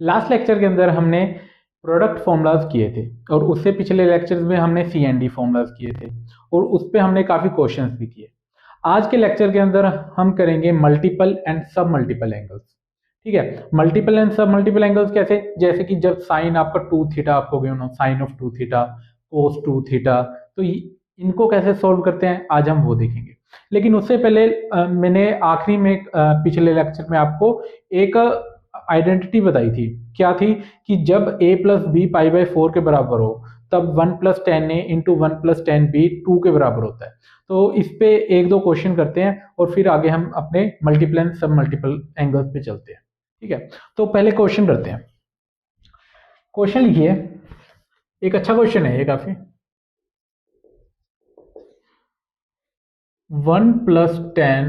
Last lecture के अंदर हमने प्रोडक्ट फॉर्मूलाज किए थे और उससे पिछले लेक्चर्स में हमने सी एंड डी फॉर्मूलाज किए थे और उस पर हमने काफ़ी क्वेश्चंस भी किए। आज के लेक्चर के अंदर हम करेंगे मल्टीपल एंड सब मल्टीपल एंगल्स। ठीक है, मल्टीपल एंड सब मल्टीपल एंगल्स कैसे, जैसे कि जब साइन आपका 2 थीटा आपको गिवन हो, sine of 2 theta, cos 2 theta, तो इनको कैसे सोल्व करते हैं आज हम वो देखेंगे। लेकिन उससे पहले मैंने आखिरी में पिछले लेक्चर में आपको एक आइडेंटिटी बताई थी। क्या थी कि जब a plus B pi by 4 के बराबर हो तब 1 plus 10a into 1 plus 10b 2 के बराबर होता है। तो इस पे एक दो क्वेश्चन करते हैं और फिर आगे हम अपने मल्टीपल एंड सब मल्टीपल एंगल्स पे चलते हैं। ठीक है, तो पहले क्वेश्चन करते हैं। क्वेश्चन लिखिए, एक अच्छा क्वेश्चन है ये काफी। 1 plus 10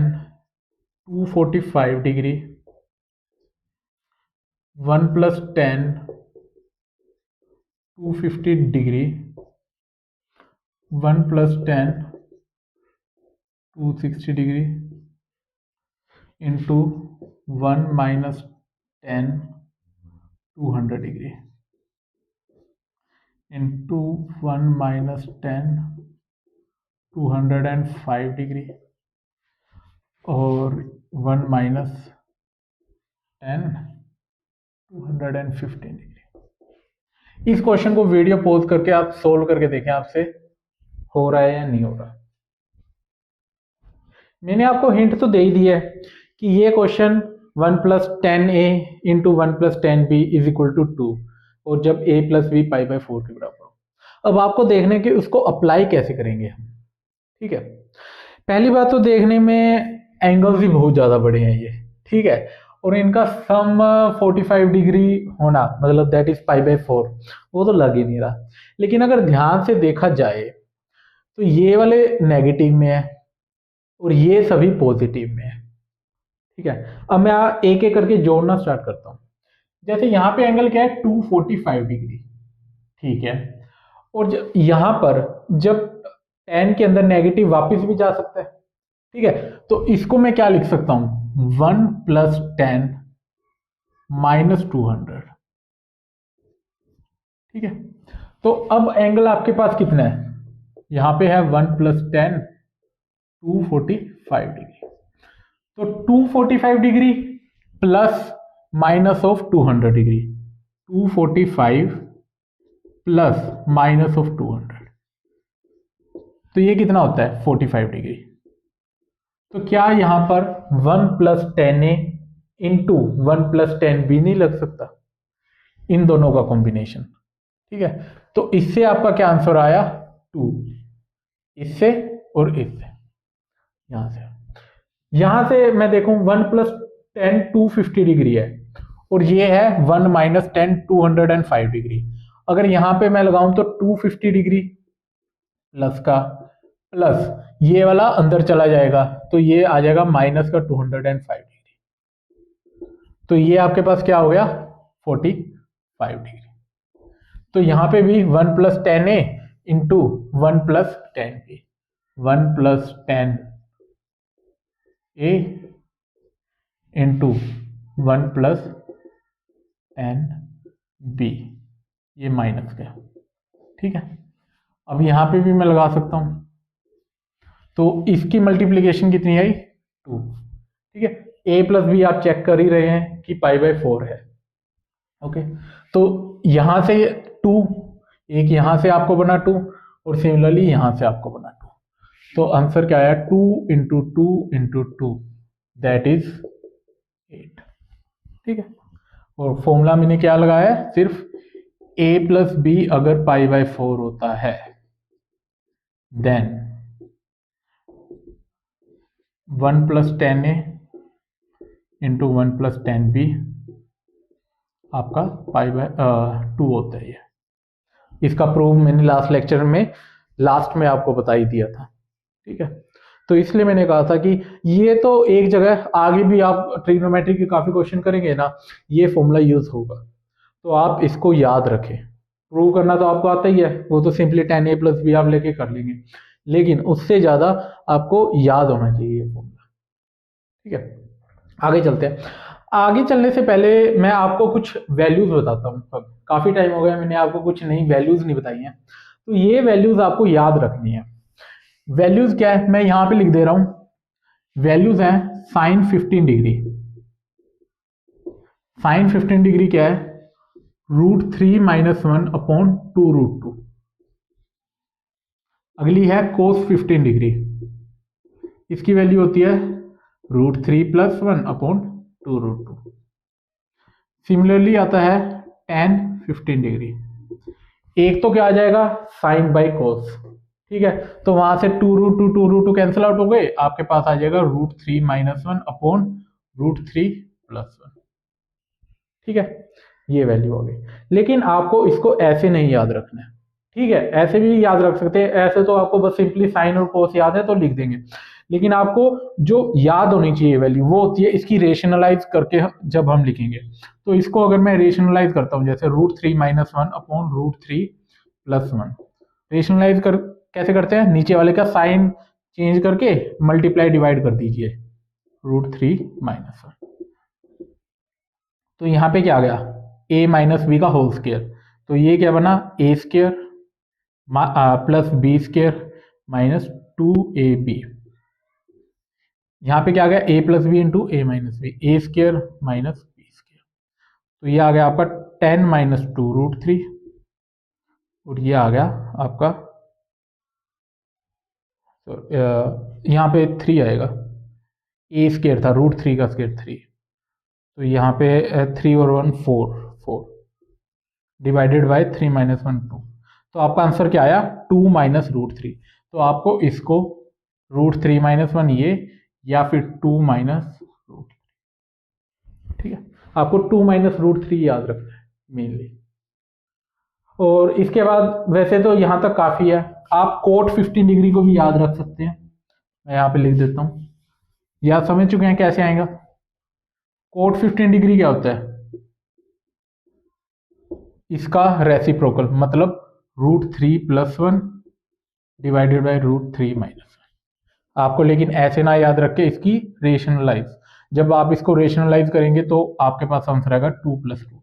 245 degree, 1 plus 10 250 degree, 1 plus 10 260 degree into 1 minus 10 200 degree into 1 minus 10 205 degree और 1 माइनस 10 215 डिग्री। इस क्वेश्चन को वीडियो पॉज करके आप सोल्व करके देखें आपसे हो रहा है या नहीं हो रहा। मैंने आपको हिंट तो दे ही दिया है कि ये question 1 plus 10a into 1 plus 10b is equal to 2 और जब a plus B pi by 4 के बराबर हो। अब आपको देखने के उसको अप्लाई कैसे करेंगे हम। ठीक है, पहली बात तो देखने में एंगल्स भी बहुत ज़्यादा बड़े हैं ये। ठीक है, और इनका सम 45 डिग्री होना मतलब दैट इज पाई बाई 4, वो तो लग ही नहीं रहा। लेकिन अगर ध्यान से देखा जाए तो ये वाले नेगेटिव में है और ये सभी पॉजिटिव में है। ठीक है, अब मैं एक एक करके जोड़ना स्टार्ट करता हूँ। जैसे यहाँ पे एंगल क्या है 245 डिग्री। ठीक है, और यहाँ पर जब 10 के अंदर नेगेटिव वापस भी जा सकता है। ठीक है, तो इसको मैं क्या लिख सकता हूं 1 प्लस 10 माइनस 200। ठीक है, तो अब एंगल आपके पास कितना है, यहां पे है 1 प्लस 10 245 डिग्री। तो 245 degree plus minus of 200 degree, 245 plus minus of 200, तो ये कितना होता है 45 डिग्री। तो क्या यहां पर 1 plus 10a into 1 plus 10b नहीं लग सकता, इन दोनों का कॉम्बिनेशन। ठीक है, तो इससे आपका क्या आंसर आया 2, इससे और इससे। यहां से मैं देखूं 1 प्लस 10 250 डिग्री है और ये है 1 माइनस 10 205 डिग्री। अगर यहां पे मैं लगाऊं तो 250 डिग्री प्लस का प्लस ये वाला अंदर चला जाएगा तो ये आ जाएगा माइनस का 205 डिग्री। तो ये आपके पास क्या हो गया 45 डिग्री। तो यहां पे भी 1 plus 10a into 1 plus 10b, 1 plus 10a into 1 plus 10b, ये माइनस गया। ठीक है, अब यहां पे भी मैं लगा सकता हूं, तो इसकी मल्टीप्लीकेशन कितनी आई 2। ठीक है, a प्लस बी आप चेक कर ही रहे हैं कि पाई बाई 4 है। ओके, तो यहां से 2, एक यहां से आपको बना 2 और सिमिलरली यहां से आपको बना 2, तो आंसर क्या आया 2 इंटू 2 इंटू 2 दैट इज 8। ठीक है, और फॉर्मूला मैंने क्या लगाया है, सिर्फ a प्लस बी अगर पाई बाई 4 होता है then 1 plus 10a into 1 plus 10b आपका पाई बाय 2 होता है। इसका प्रूफ मैंने लास्ट लेक्चर में लास्ट में आपको बता ही दिया था। ठीक है, तो इसलिए मैंने कहा था कि ये तो एक जगह आगे भी आप ट्रिग्नोमेट्री के काफी क्वेश्चन करेंगे ना, ये फॉर्मूला यूज होगा, तो आप इसको याद रखें। प्रूव करना तो आपको आता ही है, वो तो सिंपली 10a प्लस बी आप लेके कर लेंगे, लेकिन उससे ज्यादा आपको याद होना चाहिए ये फॉर्मूला। ठीक है, आगे चलते हैं। आगे चलने से पहले मैं आपको कुछ वैल्यूज बताता हूँ। अब काफी टाइम हो गया मैंने आपको कुछ नई वैल्यूज नहीं बताई हैं, तो ये वैल्यूज आपको याद रखनी है। वैल्यूज क्या है, मैं यहाँ पे लिख दे रहा हूँ। वैल्यूज है साइन 15 डिग्री। साइन 15 डिग्री क्या है, √3 - 1/2√2। अगली है कोस 15 डिग्री, इसकी वैल्यू होती है √3 + 1/2√2। सिमिलरली आता है tan 15 डिग्री। एक तो क्या आ जाएगा, साइन बाई कोस, ठीक है। तो वहां से 2√2 कैंसिल आउट हो गए, आपके पास आ जाएगा √3 - 1/√3+1। ठीक है, ये वैल्यू हो गई। लेकिन आपको इसको ऐसे नहीं याद रखना है, ठीक है। ऐसे भी याद रख सकते हैं, ऐसे तो आपको बस सिंपली साइन और कोस याद है तो लिख देंगे। लेकिन आपको जो याद होनी चाहिए वैल्यू, वो होती है इसकी रेशनलाइज करके जब हम लिखेंगे। तो इसको अगर मैं रेशनलाइज करता हूँ, जैसे √3 - 1/√3+1, रेशनलाइज कर कैसे करते हैं, नीचे वाले का साइन चेंज करके मल्टीप्लाई डिवाइड कर दीजिए √3 - 1। तो यहाँ पे क्या आ गया, a - b का होल स्क्वायर। तो ये क्या बना, a² + b² - 2ab। यहाँ पे क्या आ गया, a + b into a - b, a² - b²। तो ये आ गया आपका 10 - 2√3, और ये आ गया आपका, यहाँ पे 3 आएगा, a² था, √3 का स्क्वायर 3। तो यहाँ पे 3 और 1 4, 4 डिवाइडेड बाय 3 - 1 2। तो आपका आंसर क्या आया, 2 - √3। तो आपको इसको √3 - 1 ये, या फिर 2 - √3, ठीक है। आपको 2 - √3 याद रखना है मेनली। और इसके बाद वैसे तो यहाँ तक काफी है, आप कोट 15 डिग्री को भी याद रख सकते हैं। मैं यहाँ पे लिख देता हूँ, या समझ चुके हैं कैसे आएगा। कोट 15 डिग्री क्या होता है, इसका रेसिप्रोकल, मतलब √3+1 डिवाइडेड बाय √3 - 1। आपको लेकिन ऐसे ना याद रख के इसकी रेशनलाइज, जब आप इसको रेशनलाइज करेंगे तो आपके पास आंसर आएगा 2 + √3,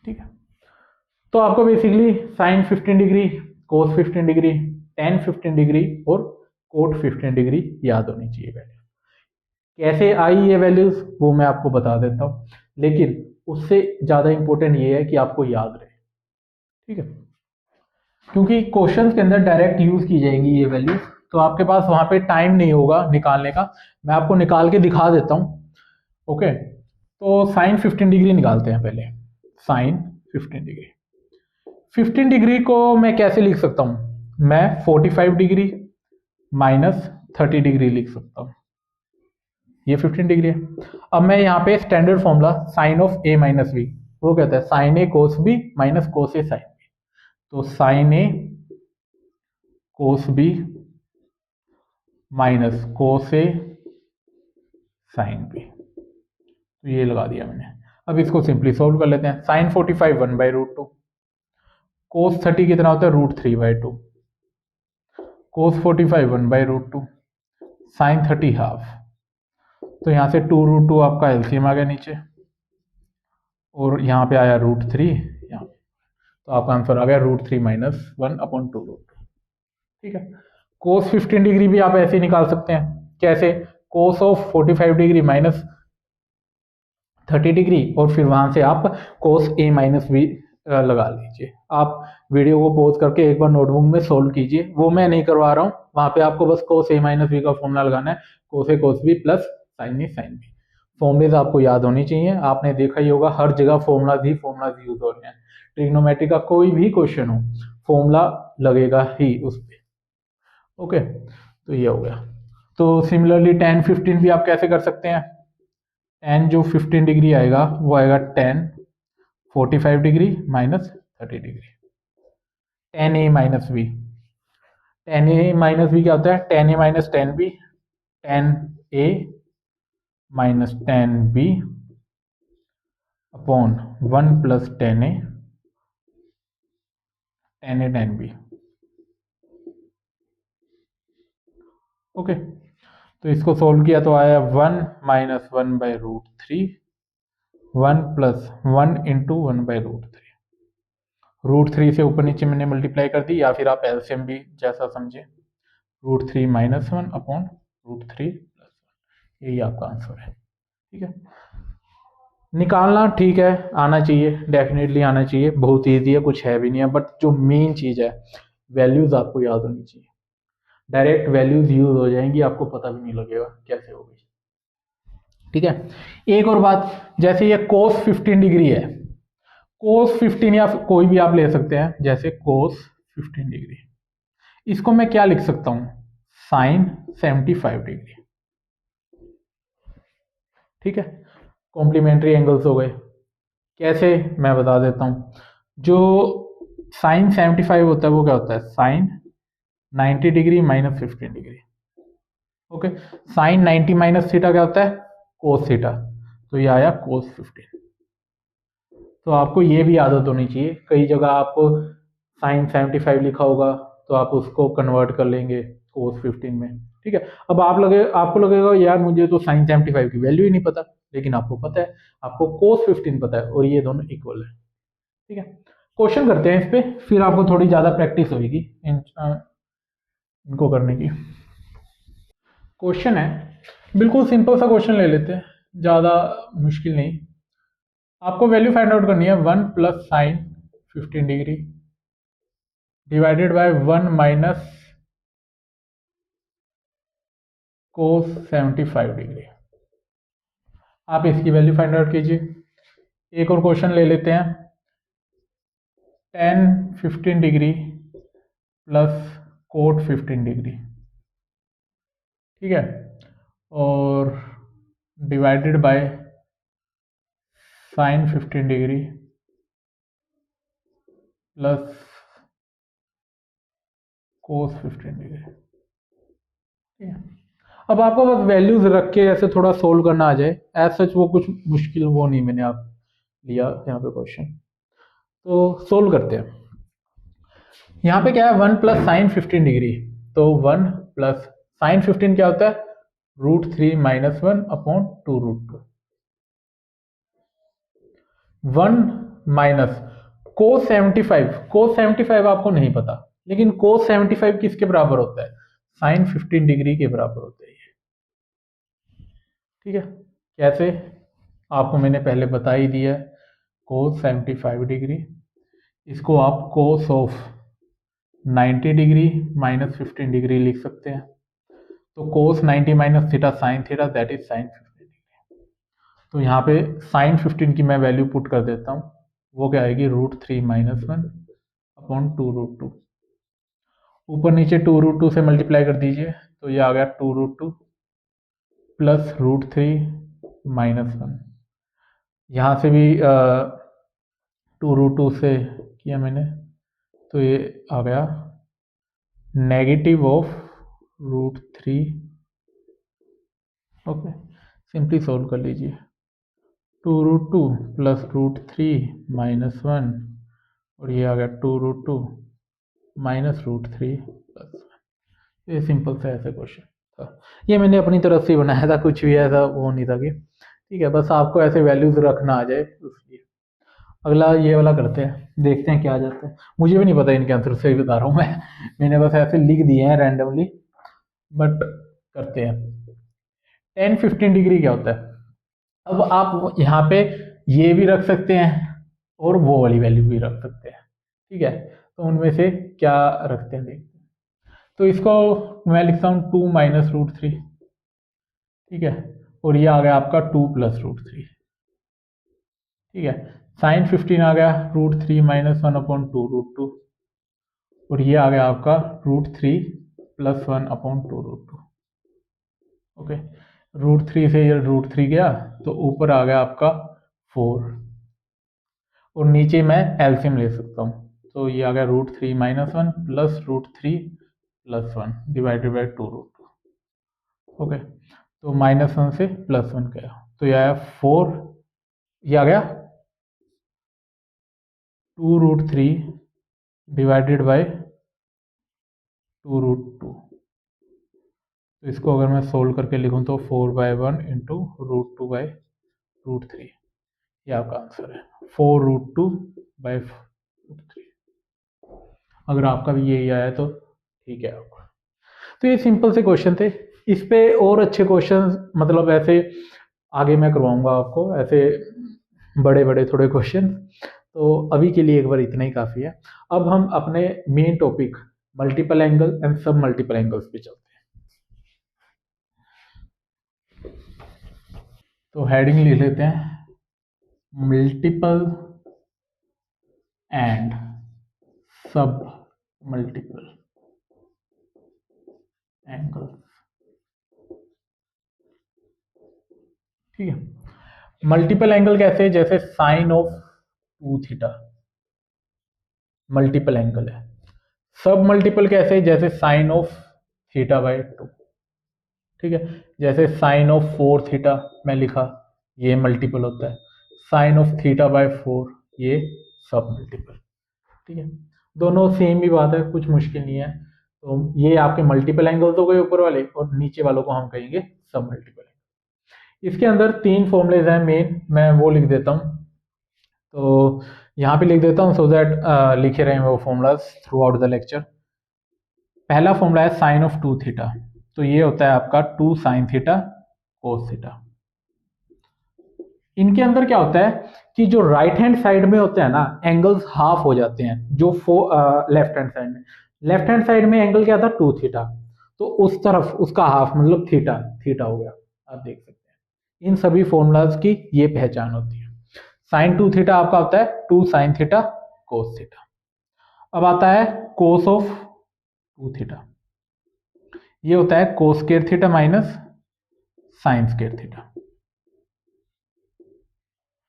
ठीक है। तो आपको बेसिकली साइन 15 डिग्री, कोस 15 डिग्री, tan 15 डिग्री और कोट 15 डिग्री याद होनी चाहिए वैल्यू। कैसे आई ये वैल्यूज वो मैं आपको बता देता हूँ, लेकिन उससे ज्यादा इंपॉर्टेंट ये है कि आपको याद रहे, ठीक है। क्योंकि क्वेश्चंस के अंदर डायरेक्ट यूज की जाएंगी ये वैल्यूज, तो आपके पास वहां पे टाइम नहीं होगा निकालने का। मैं आपको निकाल के दिखा देता हूँ, ओके। तो साइन 15 डिग्री निकालते हैं पहले। साइन 15 डिग्री, 15 डिग्री को मैं कैसे लिख सकता हूँ, मैं 45 डिग्री -30 डिग्री लिख सकता हूँ, ये 15 डिग्री है। अब मैं यहाँ पे standard formula sine of a - b, वो कहता है sine a cos b minus cos a sine b। तो sine a cos b minus cos a sine b, तो ये लगा दिया मैंने। अब इसको सिंपली सोल्व कर लेते हैं। साइन 45 1/√2, कोस 30 कितना होता है, √3/2, कोस 45 1/√2, साइन 30 हाफ। तो यहाँ से 2√2 आपका एलसीएम आ गया नीचे, और यहाँ पे आया √3 यहाँ, तो आपका आंसर आ गया √3 - 1/2√2, ठीक है। कोस 15 डिग्री भी आप ऐसे निकाल सकते हैं, कैसे, कोस ऑफ 45 डिग्री -30 डिग्री, और फिर वहां से आप कोस a - b लगा लीजिए। आप वीडियो को पॉज करके एक बार नोटबुक में सोल्व कीजिए, वो मैं नहीं करवा रहा हूँ। वहां पे आपको बस कोस a - b का फॉर्मूला लगाना है, cos a cos b plus sine a sine b। Formulas आपको याद होनी चाहिए, आपने देखा ही होगा हर जगह फॉर्मूलाज यूज हो रहे हैं। ट्रिग्नोमेट्री का कोई भी क्वेश्चन हो, फॉर्मूला लगेगा ही उस पर, ओके। तो ये हो गया। तो सिमिलरली tan 15 भी आप कैसे कर सकते हैं, tan जो 15 डिग्री आएगा वो आएगा tan 45 degree -30 degree, tan a - b। tan a - b क्या होता है, tan a - tan b, tan a - tan b upon 1 + tan a tan b, okay. तो इसको सोल्व किया तो आया 1 - 1/√3, 1 + 1 × 1/√3। √3 से ऊपर नीचे मैंने मल्टीप्लाई कर दी, या फिर आप एलसीएम भी जैसा समझे, √3 - 1/√3 + 1, यही आपका आंसर है। ठीक है, निकालना ठीक है, आना चाहिए, डेफिनेटली आना चाहिए, बहुत ईजी है, कुछ है भी नहीं है, बट जो मेन चीज़ है वैल्यूज़ आपको याद होनी चाहिए। डायरेक्ट वैल्यूज़ यूज हो जाएंगी, आपको पता भी नहीं लगेगा कैसे हो गई। ठीक है, एक और बात, जैसे ये cos 15 डिग्री है, cos 15 या कोई भी आप ले सकते हैं, जैसे cos 15 डिग्री, इसको मैं क्या लिख सकता हूं, sin 75 डिग्री। ठीक है, कॉम्प्लीमेंट्री एंगल्स हो गए। कैसे, मैं बता देता हूं। जो sin 75 होता है वो क्या होता है, sin 90 degree - 15 degree. Okay, sin 90 - theta क्या होता है, cos थीटा, तो ये आया cos 15। तो आपको ये भी आदत होनी चाहिए, कई जगह आपको sin 75 लिखा होगा तो आप उसको कन्वर्ट कर लेंगे cos 15 में। ठीक है, अब आपको लगेगा यार मुझे तो sin 75 की वैल्यू ही नहीं पता, लेकिन आपको पता है, आपको cos 15 पता है, और ये दोनों इक्वल है। ठीक है, क्वेश्चन करते हैं इस पे, फिर आपको थोड़ी ज्यादा प्रैक्टिस होगी इनको करने की। क्वेश्चन है, बिल्कुल सिंपल सा क्वेश्चन ले लेते हैं, ज़्यादा मुश्किल नहीं। आपको वैल्यू फाइंड आउट करनी है 1 + sin 15 degree divided by 1 - cos 75 degree. आप इसकी वैल्यू फाइंड आउट कीजिए। एक और क्वेश्चन ले लेते हैं, tan 15 degree plus cot 15 degree. ठीक है, और divided by sin 15 degree plus cos 15 degree. ठीक है, अब आपको बस वैल्यूज रख के ऐसे थोड़ा सोल्व करना आ जाए, एज सच वो कुछ मुश्किल वो नहीं मैंने आप लिया यहाँ पे क्वेश्चन, तो सोल्व करते हैं। यहाँ पे क्या है, 1 + sin 15 डिग्री, तो 1 + sin 15 क्या होता है, √3 - 1/2√2। 1 माइनस cos 75, cos 75 आपको नहीं पता, लेकिन cos 75 किसके बराबर होता है, sin 15 डिग्री के बराबर होता है ये। ठीक है, कैसे, आपको मैंने पहले बता ही दिया है, cos 75 डिग्री, इसको आप cos ऑफ 90 डिग्री - 15 डिग्री लिख सकते हैं। तो cos 90 - theta sin theta, that is sin 15 degree. तो यहाँ पे sin 15 की मैं वैल्यू पुट कर देता हूँ, वो क्या आएगी, √3 - 1/2√2। ऊपर नीचे 2√2 से मल्टीप्लाई कर दीजिए, तो ये आ गया 2√2 प्लस √3 - 1। यहाँ से भी 2√2 से किया मैंने, तो ये आ गया negative of √3। Okay, simply solve कर लीजिए, 2√2 प्लस √3 - 1, और ये आ गया 2√2 माइनस √3 प्लस 1। ये सिंपल सा ऐसा क्वेश्चन था, ये मैंने अपनी तरफ से बनाया था, कुछ भी ऐसा वो नहीं था कि, ठीक है, बस आपको ऐसे वैल्यूज रखना आ जाए उसकी। अगला ये वाला करते हैं, देखते हैं क्या आ जाता है, मुझे भी नहीं पता इनके आंसर, से बता रहा हूँ मैं, मैंने बस ऐसे लिख दिए हैं रैंडमली, बट करते हैं। tan 15 डिग्री क्या होता है, अब आप यहाँ पे ये भी रख सकते हैं और वो वाली वैल्यू भी रख सकते हैं। ठीक है, तो उनमें से क्या रखते हैं देखते हैं। तो इसको मैं लिखता हूँ 2 - √3। ठीक है, और ये आ गया आपका 2 + √3। ठीक है, sin 15 आ गया √3 - 1/2√2, और ये आ गया आपका √3 + 1/2√2। ओके, √3 से ये √3 गया, तो ऊपर आ गया आपका 4, और नीचे मैं एलसीएम ले सकता हूँ, तो ये आ गया √3 - 1 प्लस √3 + 1 डिवाइडेड बाई 2√2। ओके, तो -1 से +1 गया, तो ये आया 4, ये आ गया 2√3 डिवाइडेड बाई 2√2। तो इसको अगर मैं सोल्व करके लिखूं तो 4/1 इंटू √2/√3, ये आपका आंसर है 4√2/√3। अगर आपका भी यही आया तो ठीक है आपका। तो ये सिंपल से क्वेश्चन थे। इस पे और अच्छे क्वेश्चन मतलब ऐसे आगे मैं करवाऊंगा आपको, ऐसे बड़े बड़े थोड़े क्वेश्चन। तो अभी के लिए एक बार इतना ही काफ़ी है। अब हम अपने main topic multiple angle and सब मल्टीपल एंगल्स पे चलते हैं। तो हेडिंग लिख लेते हैं मल्टीपल एंड सब मल्टीपल एंगल्स। ठीक है। मल्टीपल एंगल कैसे है? जैसे साइन ऑफ 2θ मल्टीपल एंगल है। सब मल्टीपल कैसे है? जैसे साइन ऑफ θ/2। ठीक है। जैसे साइन ऑफ 4θ मैं लिखा, ये मल्टीपल होता है। साइन ऑफ θ/4 ये सब मल्टीपल। ठीक है। दोनों सेम ही बात है, कुछ मुश्किल नहीं है। तो ये आपके मल्टीपल एंगल्स हो गए ऊपर वाले, और नीचे वालों को हम कहेंगे सब मल्टीपल एंगल। इसके अंदर 3 फॉर्मूलेज हैं मेन, मैं वो लिख देता हूँ। तो यहाँ पे लिख देता हूँ सो दैट लिखे रहे वो formulas through out the lecture. पहला फॉर्मूला है साइन ऑफ 2θ, तो ये होता है आपका 2 sin θ cos θ। इनके अंदर क्या होता है कि जो राइट हैंड साइड में होते हैं ना एंगल्स हाफ हो जाते हैं, जो लेफ्ट हैंड साइड में। लेफ्ट हैंड साइड में एंगल क्या था 2θ, तो उस तरफ उसका हाफ मतलब थीटा थीटा हो गया। आप देख सकते हैं इन सभी फॉर्मूलाज की ये पहचान होती है। साइन 2θ आपका होता है 2 sin θ cos θ। अब आता है कोस ऑफ 2θ, ये होता है कोस square theta minus sine square theta.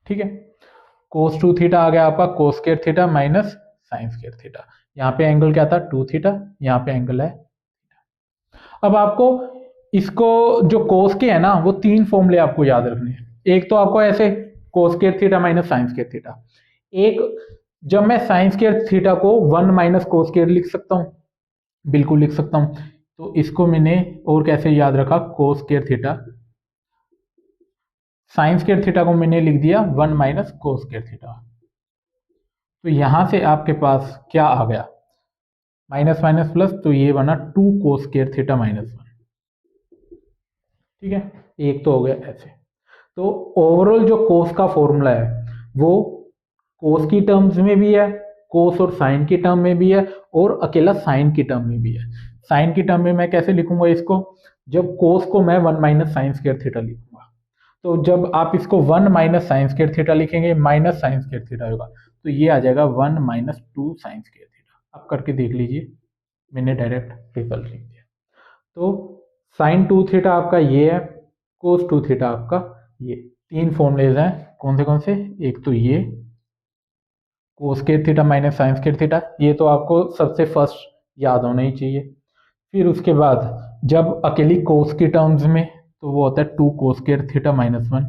ठीक है। कोस 2θ आ गया आपका कोस square theta minus sine square theta. यहाँ पे एंगल क्या था 2θ, यहाँ पे एंगल है। अब आपको इसको जो कोस के है ना वो 3 फॉर्मूले आपको याद रखने हैं। एक तो आपको ऐसे कोस square theta minus sine square theta. एक जब मैं साइन स्क्वायर थीटा को 1 माइनस कोस स्क्वायर लिख सकता हूँ, बिल्कुल लिख सकता हूँ। तो इसको मैंने और कैसे याद रखा, कोस square theta, sign square theta को मैंने लिख दिया 1 माइनस कोस स्क्वायर थीटा। तो यहां से आपके पास क्या आ गया, माइनस माइनस प्लस, तो ये बना 2 कोस स्क्वायर थीटा माइनस 1। ठीक है, एक तो हो गया ऐसे। तो ओवरऑल जो कोस का फॉर्मूला है वो कोस की टर्म्स में भी है, कोस और साइन की टर्म में भी है, और अकेला साइन की टर्म में भी है। साइन की टर्म में मैं कैसे लिखूंगा इसको, जब कोस को मैं 1 माइनस साइन स्क्वायर थीटा लिखूंगा, तो जब आप इसको 1 माइनस साइन स्क्वायर थीटा लिखेंगे माइनस साइन स्क्वायर थीटा होगा, तो ये आ जाएगा 1 माइनस 2 साइन स्क्वायर थीटा। आप करके देख लीजिए, मैंने डायरेक्ट रिजल्ट लिख दिया। तो साइन 2θ आपका ये है, कोस 2θ आपका ये। 3 फॉर्मूलेज हैं, कौन से? एक तो ये कोस square theta minus sine square theta, ये तो आपको सबसे फर्स्ट याद होना ही चाहिए। फिर उसके बाद जब अकेली कोस की टर्म्स में तो वो होता है 2 कोस स्क्वायर थीटा माइनस 1,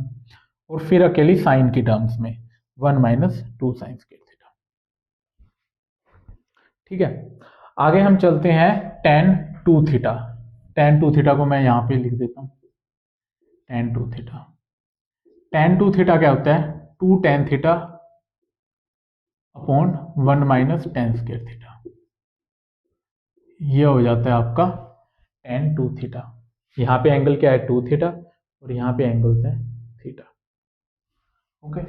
और फिर अकेली साइन की टर्म्स में 1 माइनस 2 साइन स्क्वायर थीटा। ठीक है। आगे हम चलते हैं tan 2θ। tan 2θ को मैं यहाँ पे लिख देता हूँ tan 2θ। tan 2θ क्या होता है 2 tan theta upon 1 minus tan square theta. ये हो जाता है आपका tan 2θ। यहाँ पे एंगल क्या है 2θ, और यहाँ पे एंगल्स है थीटा। ओके।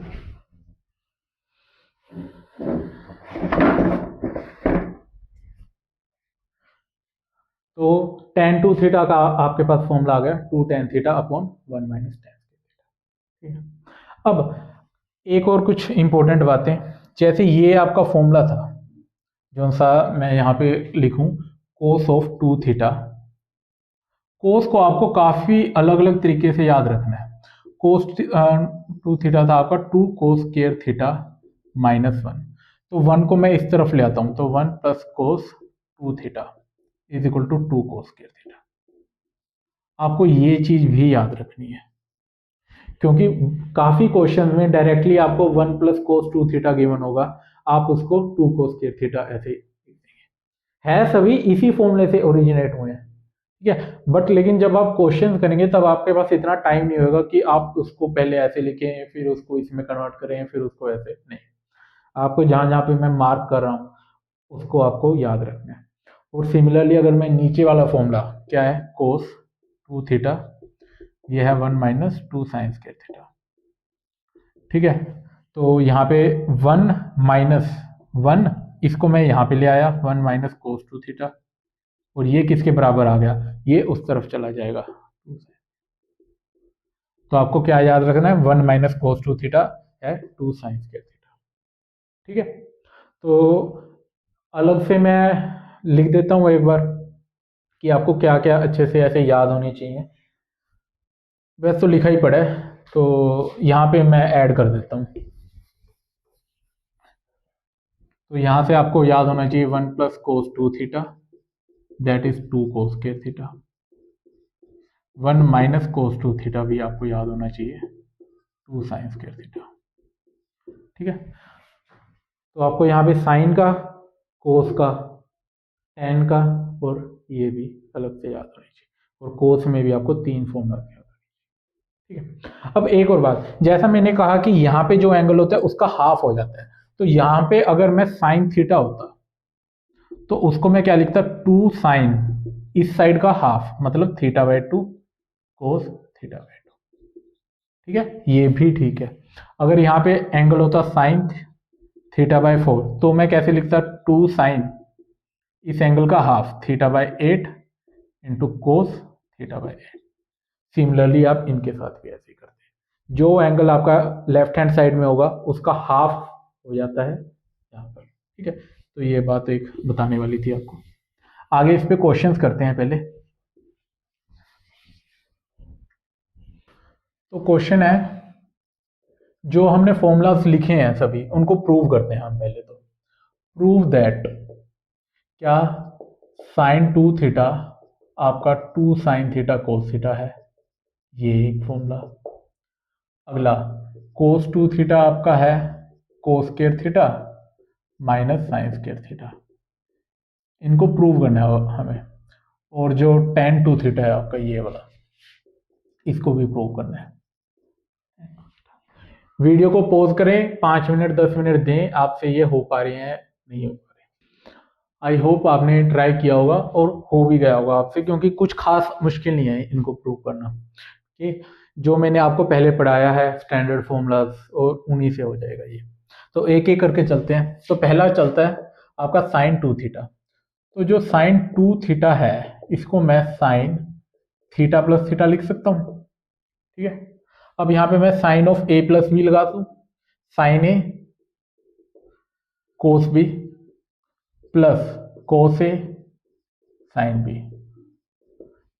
तो tan 2θ का आपके पास फॉर्मूला आ गया 2 tan theta upon 1 minus tan square theta. ठीक है। अब एक और कुछ इंपॉर्टेंट बातें, जैसे ये आपका फॉर्मूला था जो सा मैं यहाँ पे लिखूं कोस ऑफ 2θ। कोस को आपको काफी अलग अलग तरीके से याद रखना है। कोस 2θ था आपका 2 कोस स्क्वायर थीटा माइनस 1, तो 1 को मैं इस तरफ ले आता हूं, तो 1 plus cos 2θ is equal to 2 cos square theta. आपको ये चीज भी याद रखनी है, क्योंकि काफी क्वेश्चन में डायरेक्टली आपको 1 प्लस कोस 2θ गिवन होगा, आप उसको 2 कोस स्क्वायर थीटा ऐसे लिख देंगे। है सभी इसी फॉर्मूले से ओरिजिनेट हुए हैं। ठीक है। बट लेकिन जब आप क्वेश्चन करेंगे तब आपके पास इतना टाइम नहीं होगा कि आप उसको पहले ऐसे लिखें फिर उसको इसमें कन्वर्ट करें फिर उसको ऐसे नहीं। आपको जहाँ जहाँ पे मैं मार्क कर रहा हूँ उसको आपको याद रखना है। और सिमिलरली अगर मैं नीचे वाला फॉर्मूला क्या है कोस 2 थीटा, ये है 1 माइनस 2 साइन स्क्वायर थीटा। ठीक है, तो यहाँ पे 1 माइनस 1 इसको मैं यहाँ पे ले आया 1 माइनस कोस 2 थीटा, और ये किसके बराबर आ गया, ये उस तरफ चला जाएगा। तो आपको क्या याद रखना है 1 माइनस कोस 2 थीटा है 2 साइन स्क्वायर थीटा। ठीक है, तो अलग से मैं लिख देता हूँ एक बार कि आपको क्या क्या अच्छे से ऐसे याद होने चाहिए। वैसे तो लिखा ही पड़ा है, तो यहाँ पे मैं ऐड कर देता हूँ। तो यहाँ से आपको याद होना चाहिए 1 plus cos 2 theta that is 2 cos square theta. 1 minus cos 2 theta भी आपको याद होना चाहिए 2 साइन स्क्वायर थीटा। ठीक है, तो आपको यहाँ पे साइन का, कोस का, टेन का और ये भी अलग से याद होनी चाहिए, और कोस में भी आपको 3 फॉर्मूला याद होनी चाहिए। ठीक है, अब एक और बात, जैसा मैंने कहा कि यहाँ पे जो एंगल होता है उसका हाफ हो जाता है, तो यहाँ पे अगर मैं साइन थीटा होता तो उसको मैं क्या लिखता 2 साइन इस साइड का हाफ मतलब theta by 2 cos theta by 2। ठीक है, ये भी ठीक है। अगर यहाँ पे एंगल होता साइन थीटा बाय 4 तो मैं कैसे लिखता 2 साइन इस एंगल का half theta by 8 into cos theta by 8। Similarly आप इनके साथ भी ऐसे ही करते हैं, जो एंगल आपका लेफ्ट हैंड साइड में होगा उसका हाफ हो जाता है यहाँ पर। ठीक है, तो ये बात एक बताने वाली थी आपको। आगे इस पे क्वेश्चंस करते हैं पहले। तो क्वेश्चन है, जो हमने फॉर्मूलाज लिखे हैं सभी उनको प्रूव करते हैं हम पहले। तो प्रूव दैट क्या साइन 2 थीटा आपका 2 साइन थीटा कोस थीटा है, ये एक फॉर्मूला। अगला कोस 2 थीटा आपका है कोस square theta minus sine square theta, इनको प्रूव करना है हमें। और जो tan 2 थीटा है आपका ये वाला, इसको भी प्रूव करना है। वीडियो को पॉज करें, 5 मिनट 10 मिनट दें, आपसे ये हो पा रहे हैं नहीं हो पा रहे। आई होप आपने ट्राई किया होगा और हो भी गया होगा आपसे, क्योंकि कुछ खास मुश्किल नहीं है इनको प्रूव करना। कि जो मैंने आपको पहले पढ़ाया है स्टैंडर्ड फॉर्मूलाज और उन्हीं से हो जाएगा ये। तो एक एक करके चलते हैं। तो पहला चलता है आपका साइन 2 थीटा। तो जो साइन 2 थीटा है इसको मैं साइन थीटा प्लस थीटा लिख सकता हूँ। ठीक है, अब यहाँ पे मैं sine of A plus B लगा दूं, साइन ए कोस बी प्लस कोस ए साइन बी।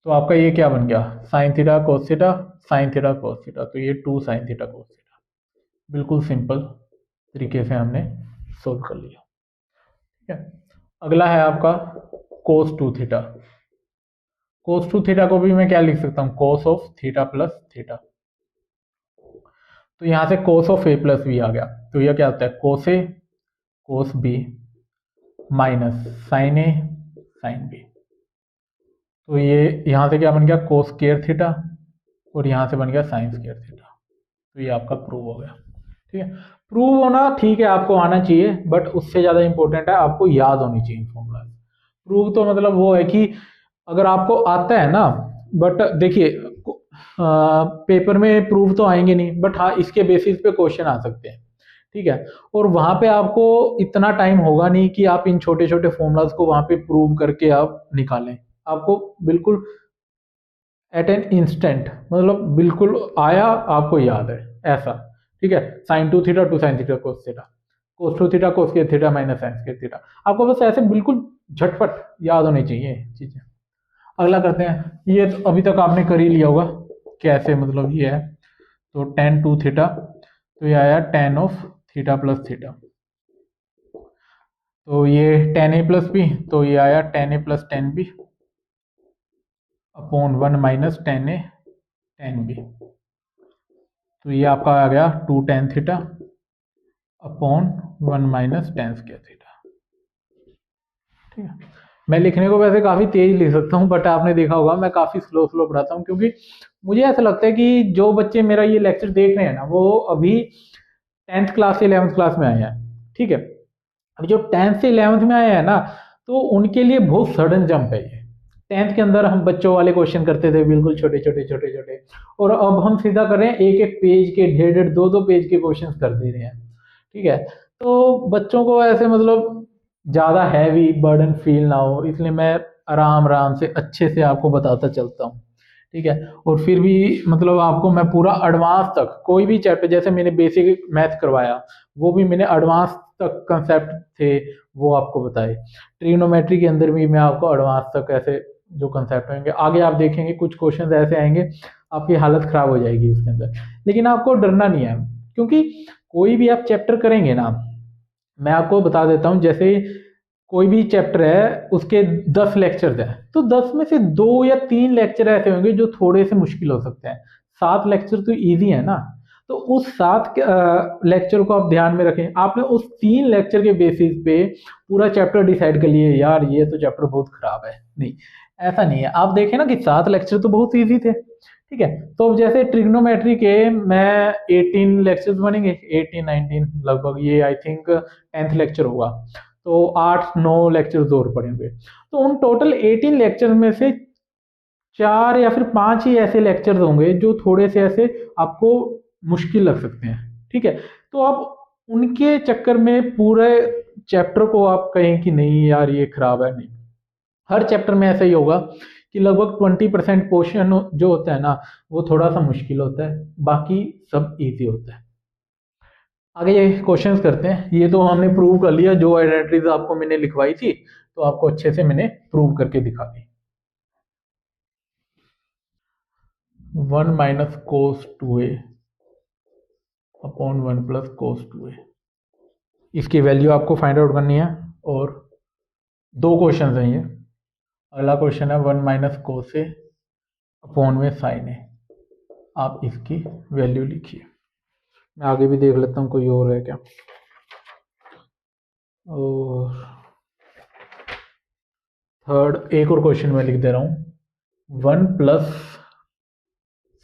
तो आपका ये क्या बन गया sine theta cos theta sine theta cos theta, तो ये 2 साइन थीटा कोस थीटा। बिल्कुल सिंपल तरीके से हमने सोल्व कर लिया। ठीक है, अगला है आपका कोस 2 थीटा। कोस 2 थीटा को भी मैं क्या लिख सकता हूँ cos of theta plus theta. तो यहां से cos of A plus b आ गया, तो यह क्या होता है cos a cos B minus sine a sine B. तो ये यहां से क्या बन गया कोस स्क्वायर थीटा और यहां से बन गया साइन स्क्वायर थीटा। तो ये आपका प्रूव हो गया। ठीक है, प्रूव होना ठीक है आपको आना चाहिए, बट उससे ज़्यादा इंपॉर्टेंट है आपको याद होनी चाहिए फॉर्मूला। प्रूव तो मतलब वो है कि अगर आपको आता है ना, बट देखिए पेपर में प्रूव तो आएंगे नहीं, बट हाँ इसके बेसिस पे क्वेश्चन आ सकते हैं। ठीक है, और वहां पे आपको इतना टाइम होगा नहीं कि आप इन छोटे छोटे फॉर्मूलाज को वहां पे प्रूव करके आप निकालें। आपको बिल्कुल एट एन इंस्टेंट मतलब बिल्कुल आया आपको याद है ऐसा। ठीक है, sine 2 theta 2 sine theta cos theta cos 2 theta cos square theta minus sine square theta, आपको बस ऐसे बिल्कुल झटपट याद होनी चाहिए चीजें। अगला करते हैं, ये तो अभी तक आपने कर ही लिया होगा कैसे, मतलब ये है तो tan 2 थीटा, तो ये आया tan of theta plus theta. तो ये tan a प्लस बी, तो ये आया tan a plus tan B upon 1 minus tan a tan B. तो ये आपका आ गया 2 tan theta upon 1 minus tan square theta. ठीक है, मैं लिखने को वैसे काफ़ी तेज लिख सकता हूँ, बट आपने देखा होगा मैं काफ़ी स्लो स्लो पढ़ाता हूँ, क्योंकि मुझे ऐसा लगता है कि जो बच्चे मेरा ये लेक्चर देख रहे हैं ना, वो अभी 10th क्लास से 11th क्लास में आए हैं। ठीक है, अब जो 10th से 11th में आए हैं ना, तो उनके लिए बहुत सडन जंप है ये। 10th के अंदर हम बच्चों वाले क्वेश्चन करते थे, बिल्कुल छोटे छोटे छोटे छोटे, और अब हम सीधा कर रहे हैं एक एक पेज के, डेढ़ डेढ़ दो दो पेज के क्वेश्चन कर दे रहे हैं। ठीक है, तो बच्चों को ऐसे मतलब ज़्यादा हैवी बर्डन फील ना हो, इसलिए मैं आराम आराम से अच्छे से आपको बताता चलता हूँ। ठीक है, और फिर भी मतलब आपको मैं पूरा एडवांस तक कोई भी चैप्टर, जैसे मैंने बेसिक मैथ करवाया, वो भी मैंने एडवांस तक कंसेप्ट थे वो आपको बताए। ट्रिग्नोमेट्री के अंदर भी मैं आपको एडवांस तक ऐसे जो कंसेप्ट होंगे, आगे आप देखेंगे कुछ क्वेश्चन ऐसे आएंगे आपकी हालत खराब हो जाएगी उसके अंदर। लेकिन आपको डरना नहीं है, क्योंकि कोई भी आप चैप्टर करेंगे ना, मैं आपको बता देता हूँ, जैसे कोई भी चैप्टर है उसके 10 लेक्चर्स हैं, तो 10 में से 2 या 3 लेक्चर ऐसे होंगे जो थोड़े से मुश्किल हो सकते हैं। 7 लेक्चर तो इजी है ना, तो उस 7 लेक्चर को आप ध्यान में रखें। आपने उस 3 लेक्चर के बेसिस पे पूरा चैप्टर डिसाइड कर लिए, यार ये तो चैप्टर बहुत खराब है, नहीं, ऐसा नहीं है। आप देखें ना कि 7 लेक्चर तो बहुत ईजी थे। ठीक है, तो अब जैसे ट्रिग्नोमेट्री के मैं 18 लेक्चर्स बनेंगे, 18 19 लगभग, ये आई थिंक 10th लेक्चर होगा, तो 8 9 लेक्चर्स और पड़ेंगे। तो उन टोटल 18 लेक्चर में से 4 या फिर 5 ही ऐसे लेक्चर्स होंगे जो थोड़े से ऐसे आपको मुश्किल लग सकते हैं। ठीक है, तो आप उनके चक्कर में पूरे चैप्टर को आप कहें कि नहीं यार ये खराब है, नहीं। हर चैप्टर में ऐसा ही होगा कि लगभग 20% पोर्शन जो होता है ना, वो थोड़ा सा मुश्किल होता है, बाकी सब इजी होता है। आगे ये क्वेश्चंस करते हैं। ये तो हमने प्रूव कर लिया, जो आइडेंटिटीज आपको मैंने लिखवाई थी तो आपको अच्छे से मैंने प्रूव करके दिखा दी। 1 माइनस कोस 2a अपॉन 1 प्लस कोस 2a, इसकी वैल्यू आपको फाइंड आउट करनी है, और 2 क्वेश्चन हैं ये। अगला क्वेश्चन है 1 माइनस कोस ए अपॉन में साइन ए, आप इसकी वैल्यू लिखिए। मैं आगे भी देख लेता हूँ कोई और है क्या। और थर्ड एक और क्वेश्चन मैं लिख दे रहा हूँ, 1 plus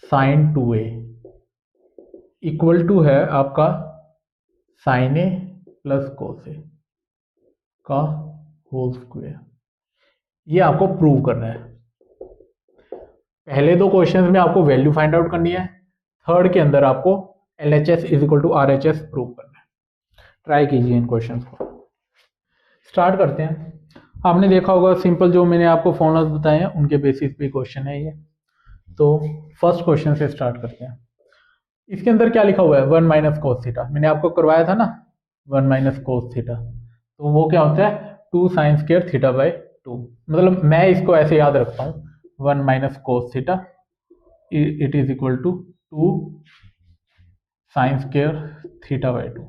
sign 2a equal to है आपका sign A plus cos a का होल स्क्वायर। ये आपको प्रूव करना है। पहले 2 क्वेश्चंस में आपको वैल्यू फाइंड आउट करनी है, थर्ड के अंदर आपको LHS is equal to RHS prove करना है। ट्राई कीजिए इन क्वेश्चंस को। स्टार्ट करते हैं। आपने देखा होगा सिंपल जो मैंने आपको फॉर्मूलाज बताए हैं उनके बेसिस पे क्वेश्चन है ये। तो फर्स्ट क्वेश्चन से स्टार्ट करते हैं। इसके अंदर क्या लिखा हुआ है, 1 माइनस कोस थीटा, मैंने आपको करवाया था ना 1 माइनस कोस थीटा, तो वो क्या होता है 2 साइन स्क्वायर थीटा बाई 2। मतलब मैं इसको ऐसे याद रखता हूँ, 1 minus cos theta it is equal to 2 sine square theta by 2।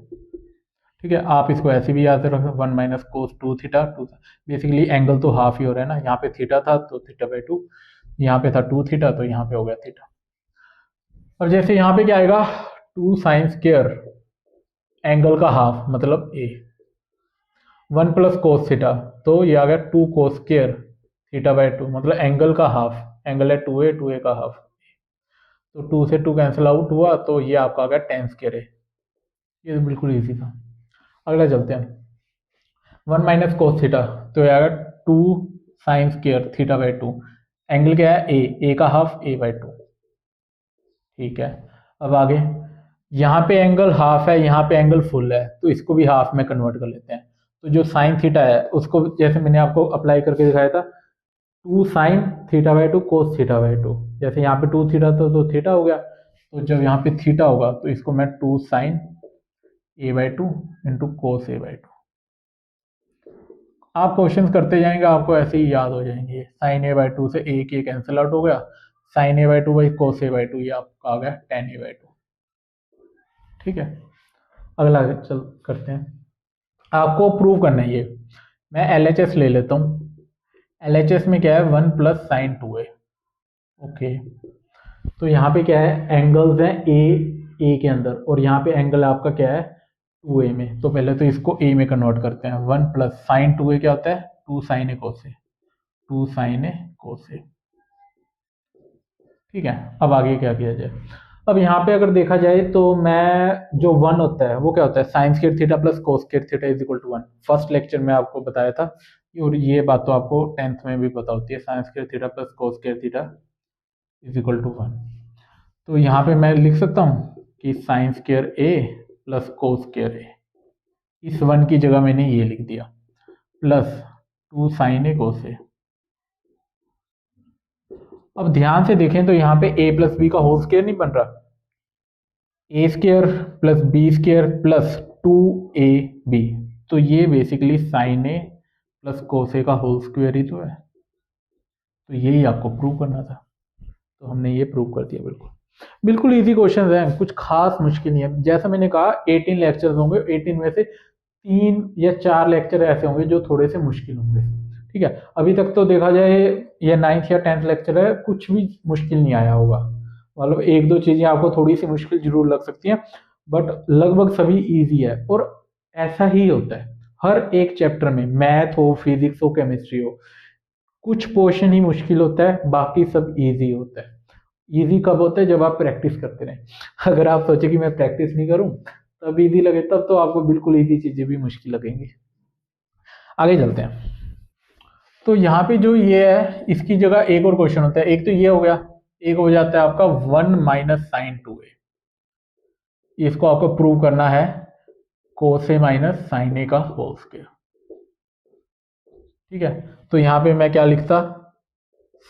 ठीक है, आप इसको ऐसे भी याद रखें 1 माइनस कोस 2 थीटा, 2 बेसिकली एंगल तो हाफ ही हो रहा है ना, यहाँ पे थीटा था तो थीटा बाई 2, यहाँ पे था 2 थीटा तो यहाँ पे हो गया थीटा। और जैसे यहाँ पे क्या आएगा 2 साइन स्क्वायर एंगल का हाफ मतलब ए, 1 प्लस कोस थीटा तो ये आ गया 2 कोस स्क्वायर थीटा बाई 2 मतलब एंगल का हाफ, एंगल है 2a का हाफ, तो 2 से 2 कैंसिल आउट हुआ तो ये आपका आ गया tan स्क्वायर है। ये तो बिल्कुल इजी था। अगला चलते हैं, 1 माइनस कोस थीटा तो ये आएगा 2 sine square theta by 2, angle क्या है ए का हाफ a बाई 2। ठीक है, अब आगे यहाँ पे एंगल हाफ है, यहाँ पे एंगल फुल है, तो इसको भी हाफ में कन्वर्ट कर लेते हैं। तो जो साइन थीटा है उसको जैसे मैंने आपको अप्लाई करके दिखाया था, 2 sine theta by 2 cos theta by 2, जैसे यहाँ पे 2 थीटा था तो थीटा हो गया, तो जब यहाँ पे थीटा होगा तो इसको मैं 2 sine A by 2 into cos A by 2। आप क्वेश्चन करते जाएंगे आपको ऐसे ही याद हो जाएंगे। साइन ए बाई 2 से ए के कैंसिल आउट हो गया, sine A by 2 by cos A by 2 ये आपका आ गया tan ए बाई 2। ठीक है, अगला चल करते हैं। आपको प्रूव करना है ये, मैं LHS ले लेता हूँ। LHS में क्या है 1 प्लस साइन 2a। ओके, तो यहाँ पे क्या है एंगल्स हैं ए के अंदर, और यहाँ पे एंगल आपका क्या है 2a में, तो पहले तो इसको a में कन्वर्ट करते हैं। 1 प्लस साइन 2a क्या होता है 2 साइन ए कोस ए, 2 साइन ए कोस ए। ठीक है, अब आगे क्या किया जाए। अब यहाँ पे अगर देखा जाए तो मैं जो वन होता है वो क्या होता है, sine square theta plus cos square theta is equal to one. First lecture में आपको बताया था, और ये बात तो आपको 10th में भी पता होती है, sine square theta plus cos square theta is equal to one. तो यहाँ पे मैं लिख सकता हूँ कि sine square A plus cos square A, इस वन की जगह मैंने ये लिख दिया, प्लस 2 साइन ए कोस ए। अब ध्यान से देखें तो यहाँ पे a प्लस बी का होल स्क्वायर नहीं बन रहा, a square plus b square plus 2ab, तो ये basically sine A plus cos a का होल स्क्वायर ही तो है। तो यही आपको प्रूव करना था, तो हमने ये प्रूव कर दिया। बिल्कुल बिल्कुल इजी क्वेश्चन है, कुछ खास मुश्किल नहीं है। जैसा मैंने कहा 18 लेक्चर्स होंगे, 18 में से 3 या 4 लेक्चर ऐसे होंगे जो थोड़े से मुश्किल होंगे। ठीक है, अभी तक तो देखा जाए ये 9th या 10th लेक्चर है, कुछ भी मुश्किल नहीं आया होगा। मतलब एक दो चीजें आपको थोड़ी सी मुश्किल जरूर लग सकती हैं, बट लगभग सभी इजी है। और ऐसा ही होता है हर एक चैप्टर में, मैथ हो, फिजिक्स हो, केमिस्ट्री हो, कुछ पोर्शन ही मुश्किल होता है, बाकी सब इजी होता है। इजी कब होता है, जब आप प्रैक्टिस करते रहें। अगर आप सोचे कि मैं प्रैक्टिस नहीं करूं तब इजी लगे, तब तो आपको बिल्कुल इजी चीजें भी मुश्किल लगेंगी। आगे चलते हैं। तो यहाँ पे जो ये है, इसकी जगह एक और क्वेश्चन होता है। एक तो ये हो गया, एक हो जाता है आपका 1 माइनस साइन 2a। इसको आपको प्रूव करना है कोस ए माइनस साइन ए का होल स्क्वायर। ठीक है, तो यहाँ पे मैं क्या लिखता,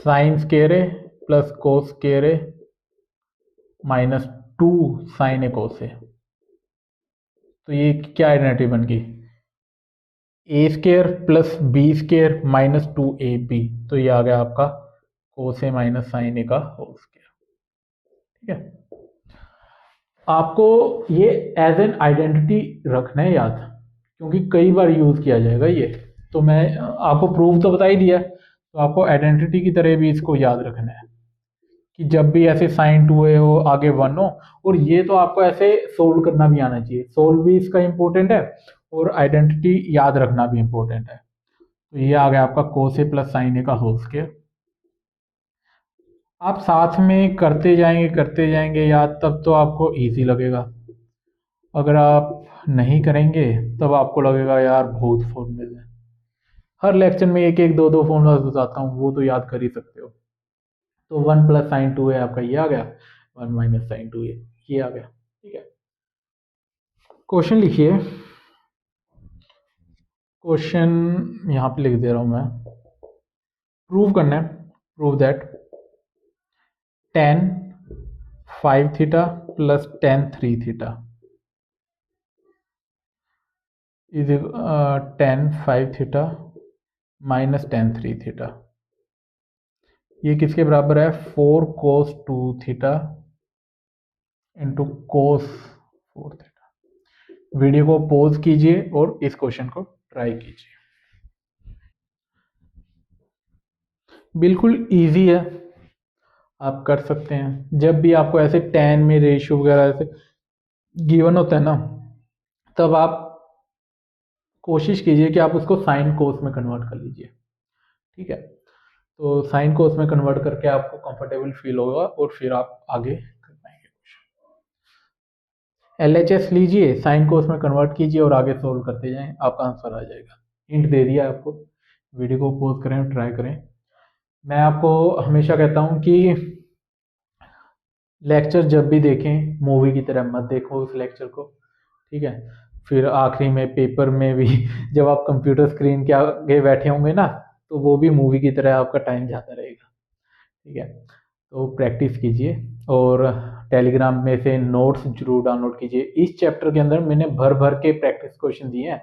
sine square A plus cos square a minus 2 sine A cos a. तो ये क्या आइडेंटिटी बन गई, a square plus b square minus 2ab, तो ये आ गया आपका कोस ए माइनस साइन ए का होल स्क्वायर। ठीक है, आपको ये एज एन आइडेंटिटी रखना है याद, क्योंकि कई बार यूज किया जाएगा ये। तो मैं आपको प्रूफ तो बता ही दिया, तो आपको आइडेंटिटी की तरह भी इसको याद रखना है कि जब भी ऐसे साइन 2a हो, आगे 1 हो, और ये तो आपको ऐसे सोल्व करना भी आना चाहिए। सोल्व भी इसका इंपॉर्टेंट है और आइडेंटिटी याद रखना भी इंपॉर्टेंट है। तो ये आ गया आपका कोस ए प्लस साइन ए का होल स्क्वायर। आप साथ में करते जाएंगे याद, तब तो आपको इजी लगेगा। अगर आप नहीं करेंगे तब आपको लगेगा यार बहुत फॉर्मूले हैं। हर लेक्चर में एक एक दो दो फॉर्मूला बताता हूँ, वो तो याद कर ही सकते हो। तो 1 प्लस साइन 2 है आपका, ये आ गया, 1 माइनस साइन 2 ये आ गया। ठीक है, क्वेश्चन लिखिए। क्वेश्चन यहाँ पे लिख दे रहा हूँ मैं। प्रूव करना है, prove that tan 5 theta plus tan 3 theta is tan 5 theta minus tan 3 theta, ये किसके बराबर है, 4 cos 2 थीटा इंटू कोस 4 थीटा। वीडियो को पॉज कीजिए और इस क्वेश्चन को ट्राई कीजिए। बिल्कुल इजी है, आप कर सकते हैं। जब भी आपको ऐसे tan में रेशियो वगैरह ऐसे गिवन होता है ना, तब आप कोशिश कीजिए कि आप उसको साइन कोस में कन्वर्ट कर लीजिए। ठीक है, तो साइन कोस में कन्वर्ट करके आपको कंफर्टेबल फील होगा और फिर आप आगे कर पाएंगे। LHS लीजिए, साइन कोस में कन्वर्ट कीजिए और आगे सोल्व करते जाएं, आपका आंसर आ जाएगा। हिंट दे दिया आपको। वीडियो को पॉज करें, ट्राई करें। मैं आपको हमेशा कहता हूं कि लेक्चर जब भी देखें मूवी की तरह मत देखो उस लेक्चर को। ठीक है, फिर आखिरी में पेपर में भी जब आप कंप्यूटर स्क्रीन के आगे बैठे होंगे ना, तो वो भी मूवी की तरह आपका टाइम जाता रहेगा। ठीक है, तो प्रैक्टिस कीजिए और टेलीग्राम में से नोट्स जरूर डाउनलोड कीजिए। इस चैप्टर के अंदर मैंने भर भर के प्रैक्टिस क्वेश्चन दिए हैं।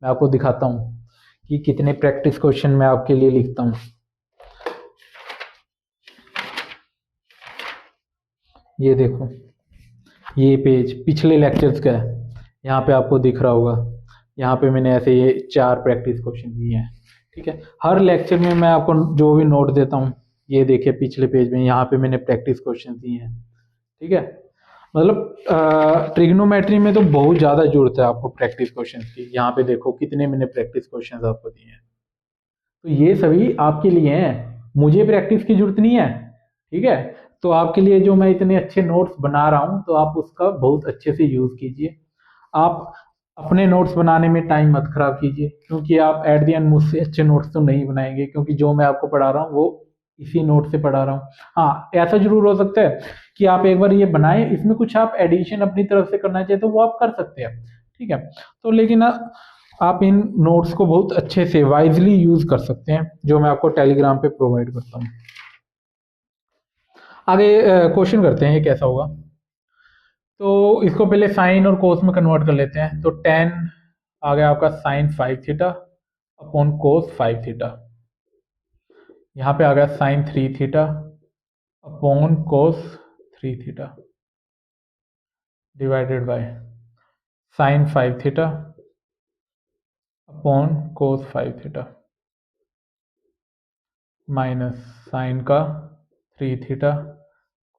मैं आपको दिखाता हूँ कि कितने प्रैक्टिस क्वेश्चन मैं आपके लिए लिखता हूँ। ये देखो, ये पेज पिछले लेक्चर्स का है, यहाँ पे आपको दिख रहा होगा। यहाँ पे मैंने ऐसे ये 4 प्रैक्टिस क्वेश्चन दिए हैं। ठीक है, हर लेक्चर में मैं आपको जो भी नोट देता हूँ, ये देखिए पिछले पेज में यहाँ पे मैंने प्रैक्टिस क्वेश्चन दिए हैं। ठीक है, मतलब ट्रिग्नोमेट्री में तो बहुत ज़्यादा जरूरत है आपको प्रैक्टिस क्वेश्चन की। यहाँ पे देखो कितने मैंने प्रैक्टिस क्वेश्चन आपको दिए हैं। तो ये सभी आपके लिए हैं, मुझे प्रैक्टिस की जरूरत नहीं है। ठीक है, तो आपके लिए जो मैं इतने अच्छे नोट्स बना रहा हूँ तो आप उसका बहुत अच्छे से यूज कीजिए। आप अपने नोट्स बनाने में टाइम मत खराब कीजिए, क्योंकि आप एट द एंड मुझसे अच्छे नोट्स तो नहीं बनाएंगे, क्योंकि जो मैं आपको पढ़ा रहा हूँ वो इसी नोट से पढ़ा रहा हूँ। हाँ, ऐसा जरूर हो सकता है कि आप एक बार ये बनाएं, इसमें कुछ आप एडिशन अपनी तरफ से करना चाहे तो वो आप कर सकते हैं। ठीक है, तो लेकिन आप इन नोट्स को बहुत अच्छे से वाइजली यूज कर सकते हैं, जो मैं आपको टेलीग्राम पे प्रोवाइड करता हूँ। आगे क्वेश्चन करते हैं, ये कैसा होगा। तो इसको पहले साइन और कोस में कन्वर्ट कर लेते हैं। तो टेन आ गया आपका sine 5 theta upon cos 5 theta. यहाँ पे आ गया sine 3 theta upon cos 3 theta divided by sine 5 theta upon cos 5 theta minus sine का 3 थीटा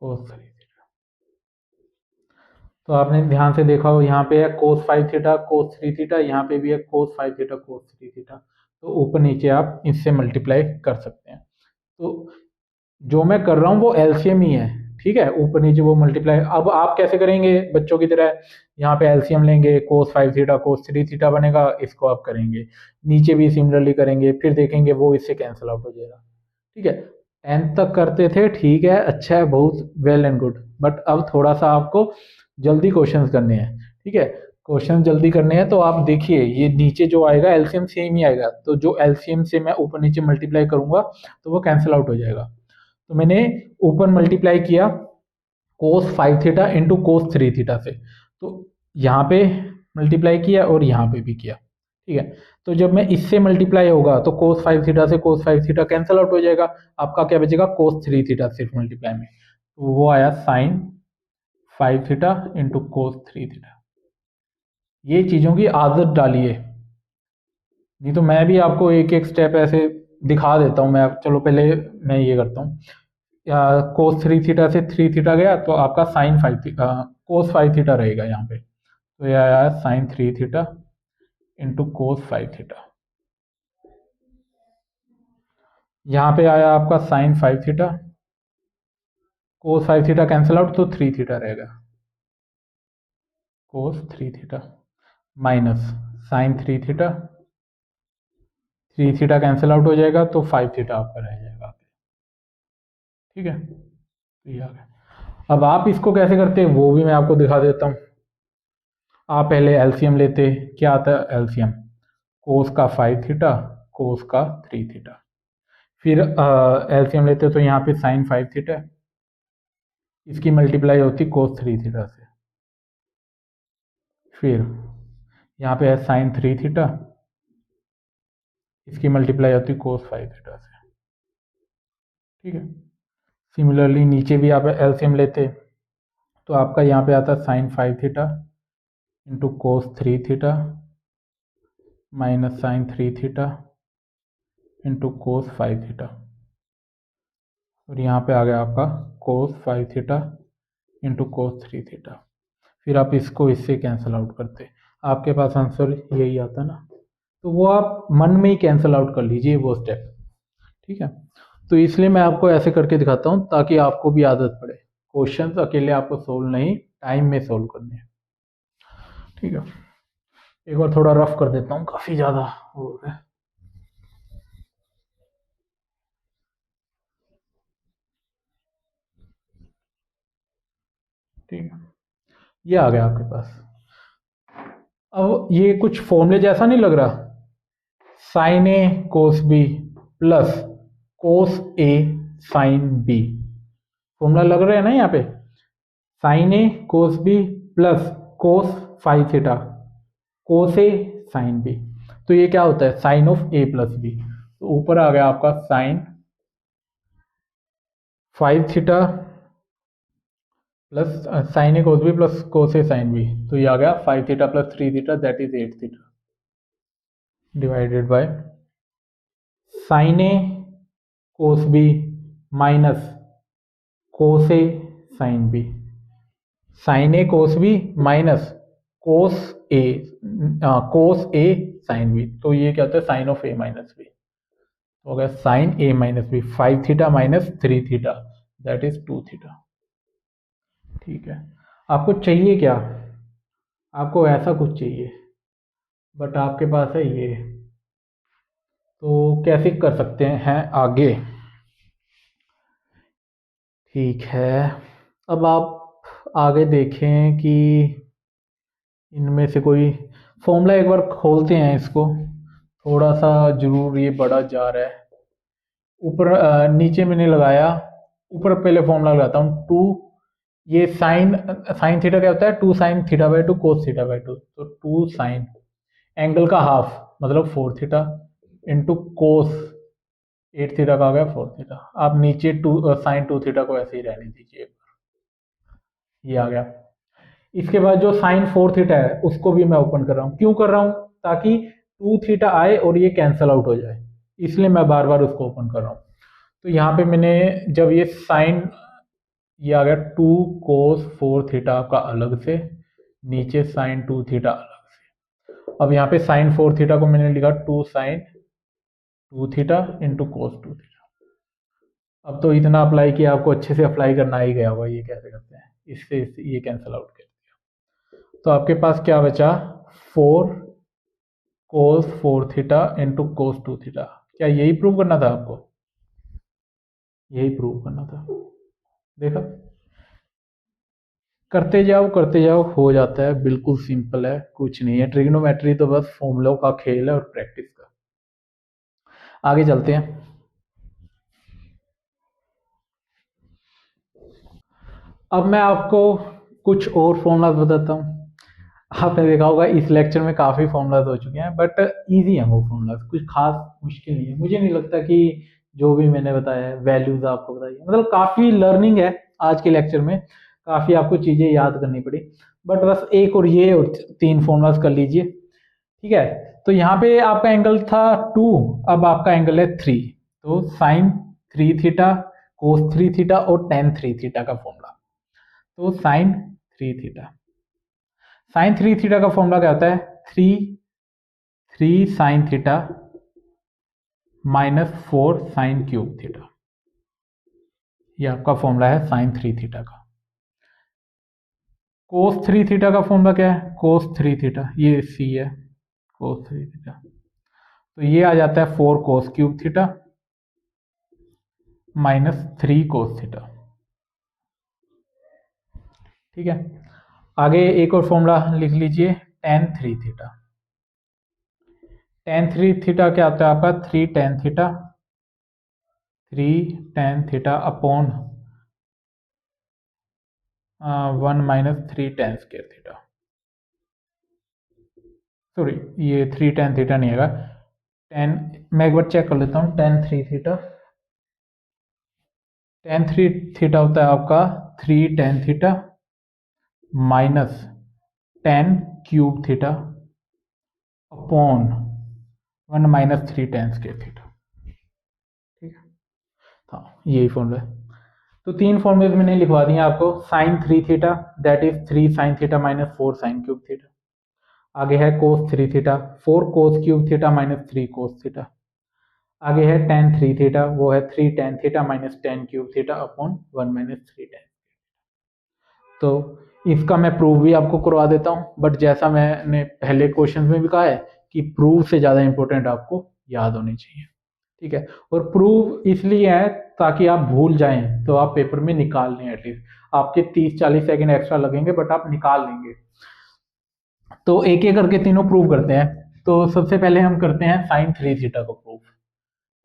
कोस 3 थीटा। तो आपने ध्यान से देखा हो, यहाँ पे है कोस 5 थीटा कोस 3 थीटा, यहाँ पे भी है कोस 5 थीटा कोस 3 थीटा। तो ऊपर नीचे आप इससे मल्टीप्लाई कर सकते हैं। तो जो मैं कर रहा हूँ वो एलसीएम ही है। ठीक है, ऊपर नीचे वो मल्टीप्लाई। अब आप कैसे करेंगे बच्चों की तरह, यहाँ पे एलसीएम लेंगे, कोस 5 थीटा कोस 3 थीटा बनेगा, इसको आप करेंगे, नीचे भी सिमिलरली करेंगे, फिर देखेंगे वो इससे कैंसिल आउट हो जाएगा। ठीक है, 10th तक करते थे, ठीक है, अच्छा है, बहुत वेल एंड गुड। बट अब थोड़ा सा आपको जल्दी क्वेश्चंस करने हैं। ठीक है, क्वेश्चन जल्दी करने हैं, तो आप देखिए ये नीचे जो आएगा एलसीएम सेम ही आएगा, तो जो एलसीएम से मैं ऊपर नीचे मल्टीप्लाई करूंगा तो वो कैंसिल आउट हो जाएगा। तो मैंने ऊपर मल्टीप्लाई किया कोस 5 थीटा इंटू कोस 3 थीटा से, तो यहाँ पे मल्टीप्लाई किया और यहाँ पे भी किया। ठीक है, तो जब मैं इससे मल्टीप्लाई होगा तो कोस 5 थीटा से कोस 5 थीटा कैंसिल आउट हो जाएगा, आपका क्या बचेगा कोस 3 थीटा सिर्फ मल्टीप्लाई में, तो वो आया sine 5 theta into cos 3 theta. ये चीज़ों की आदत डालिए, नहीं तो मैं भी आपको एक एक स्टेप ऐसे दिखा देता हूँ। मैं चलो पहले मैं ये करता हूँ, कोस 3 थीटा से 3 थीटा गया तो आपका साइन 5 थीटा कोस 5 थीटा रहेगा यहाँ पे, तो ये आया sine 3 theta into cos 5 theta. यहाँ पे आया आपका sine 5 theta, cos 5 theta cancel out तो 3 थीटा रहेगा, cos 3 theta minus sine 3 theta, 3 theta cancel out हो जाएगा तो 5 थीटा आपका रह जाएगा। ठीक है, तो ये आ गया। अब आप इसको कैसे करते हैं वो भी मैं आपको दिखा देता हूँ। आप पहले एलसीएम लेते, क्या आता है एलसीएम, कोस का 5 थीटा कोस का 3 थीटा, फिर एलसीएम लेते तो यहाँ पे साइन 5 थीटा, इसकी मल्टीप्लाई होती कोस 3 थीटा से, फिर यहाँ पे है साइन 3 थीटा, इसकी मल्टीप्लाई होती कोस 5 थीटा से। ठीक है, सिमिलरली नीचे भी आप एलसीएम लेते तो आपका यहाँ पे आता sine 5 theta into cos 3 theta minus sine 3 theta into cos 5 theta, और यहाँ पे आ गया आपका cos 5 theta into cos 3 theta. फिर आप इसको इससे कैंसिल आउट करते, आपके पास आंसर यही आता ना, तो वो आप मन में ही कैंसिल आउट कर लीजिए वो स्टेप। ठीक है, तो इसलिए मैं आपको ऐसे करके दिखाता हूँ ताकि आपको भी आदत पड़े, क्वेश्चंस अकेले आपको सोल्व नहीं, टाइम में सोल्व करने हैं। ठीक है, एक बार थोड़ा रफ कर देता हूँ, काफ़ी ज़्यादा हो गया। ठीक है, ये आ गया आपके पास। अब ये कुछ फॉर्मूले जैसा नहीं लग रहा, साइन ए कोस बी प्लस कोस ए साइन बी, फॉर्मूला लग रहा है ना यहाँ पे, साइन ए cos B plus cos 5 theta cos ए साइन बी, तो ये क्या होता है sine of A plus b, तो ऊपर आ गया आपका साइन 5 थीटा प्लस साइन ए कोस बी प्लस कोस ए साइन बी, तो ये आ गया 5 theta plus 3 theta that is 8 theta divided by sine A cos B minus cos A sine B, sine A cos B minus cos A sine B, तो ये क्या होता है sine of A minus B, तो हो गया sine A minus B, 5 theta minus 3 theta that is 2 theta. ठीक है, आपको चाहिए क्या? आपको ऐसा कुछ चाहिए, बट आपके पास है ये। तो कैसे कर सकते हैं आगे? ठीक है, अब आप आगे देखें कि इनमें से कोई फॉर्मूला एक बार खोलते हैं इसको। थोड़ा सा जरूर ये बड़ा जा रहा है। ऊपर नीचे मैंने लगाया, ऊपर पहले फॉर्मूला लगाता हूँ। टू, ये साइन साइन थीटा क्या होता है? Two sine theta by two cos theta by two. तो टू साइन एंगल का हाफ मतलब 4 थीटा इंटू कोस 8 थीटा का आ गया 4 थीटा। आप नीचे टू साइन 2 थीटा को ऐसे ही रहने दीजिए, ये आ गया। इसके बाद जो साइन 4 थीटा है उसको भी मैं ओपन कर रहा हूँ। क्यों कर रहा हूँ? ताकि 2 थीटा आए और ये कैंसल आउट हो जाए, इसलिए मैं बार बार उसको ओपन कर रहा हूँ। तो यहाँ पे मैंने जब ये साइन, ये आ गया 2 कोस 4 थीटा आपका अलग से, नीचे साइन 2 थीटा अलग से। अब यहाँ पे साइन 4 थीटा को मैंने लिखा 2 sine 2 theta into cos 2 theta. अब तो इतना अप्लाई किया, आपको अच्छे से अप्लाई करना ही गया होगा ये कैसे करते हैं। इससे ये कैंसिल आउट कर दिया, तो आपके पास क्या बचा? 4 कोस 4 थीटा इंटू कोस 2 थीटा। क्या यही प्रूव करना था आपको? यही प्रूव करना था। देखा, करते जाओ हो जाता है, बिल्कुल सिंपल है, कुछ नहीं है। ट्रिग्नोमेट्री तो बस फॉर्मूलों का खेल है और प्रैक्टिस का। आगे चलते हैं। अब मैं आपको कुछ और फॉर्मूलाज बताता हूँ। आपने देखा होगा इस लेक्चर में काफ़ी फॉर्मूलाज हो चुके हैं, बट इजी है वो फॉर्मूलाज, कुछ खास मुश्किल नहीं है। मुझे नहीं लगता कि जो भी मैंने बताया है, वैल्यूज आपको बताई है, मतलब काफ़ी लर्निंग है आज के लेक्चर में, काफ़ी आपको चीज़ें याद करनी पड़ी। बट बस एक और ये और 3 फॉर्मूलाज कर लीजिए, ठीक है। तो यहाँ पे आपका एंगल था 2, अब आपका एंगल है 3। तो साइन 3 थीटा, कोस 3 थीटा और टेन 3 थीटा का फॉर्मूला। तो साइन 3 थीटा, साइन 3 थीटा का फॉर्मूला क्या होता है? 3 sine theta minus 4 sine cube theta. ये आपका फॉर्मूला है साइन 3 थीटा का। कोस 3 थीटा का फॉर्मूला क्या है? कोस 3 थीटा, ये सी है, कोस 3 थीटा। तो ये आ जाता है 4 cos cube theta minus 3 cos theta. ठीक है, आगे एक और फॉर्मूला लिख लीजिए, टेन 3 थीटा। टेन 3 थीटा क्या होता है आपका? 3 tan theta, 3 tan theta upon 1 minus 3 ten square theta. Sorry, ये 3 टेन थीटा नहीं आएगा, टेन, मैं एक बार चेक कर लेता हूँ। टेन 3 थीटा, टेन 3 थीटा होता है आपका 3 tan theta minus 10 cube theta upon 1 minus 3 ten square theta. ठीक है, हाँ यही फॉर्मूला है। तो 3 फॉर्मूले मैंने लिखवा दिए आपको। Sine 3 theta that is 3 sine theta minus 4 sine cube theta. आगे है cos 3 theta, 4 cos cube theta minus 3 cos theta. आगे है टेन 3 थीटा, वो है 3 tan theta minus 10 cube theta upon 1 minus 3 tan. तो इसका मैं प्रूफ भी आपको करवा देता हूँ, बट जैसा मैंने पहले क्वेश्चन में भी कहा है कि प्रूफ से ज़्यादा इंपॉर्टेंट आपको याद होनी चाहिए। ठीक है, और प्रूफ इसलिए है ताकि आप भूल जाएं तो आप पेपर में निकाल लें। एटलीस्ट आपके 30-40 सेकंड एक्स्ट्रा लगेंगे, बट आप निकाल लेंगे। तो एक एक करके तीनों प्रूव करते हैं। तो सबसे पहले हम करते हैं साइन 3 थीटा को प्रूफ।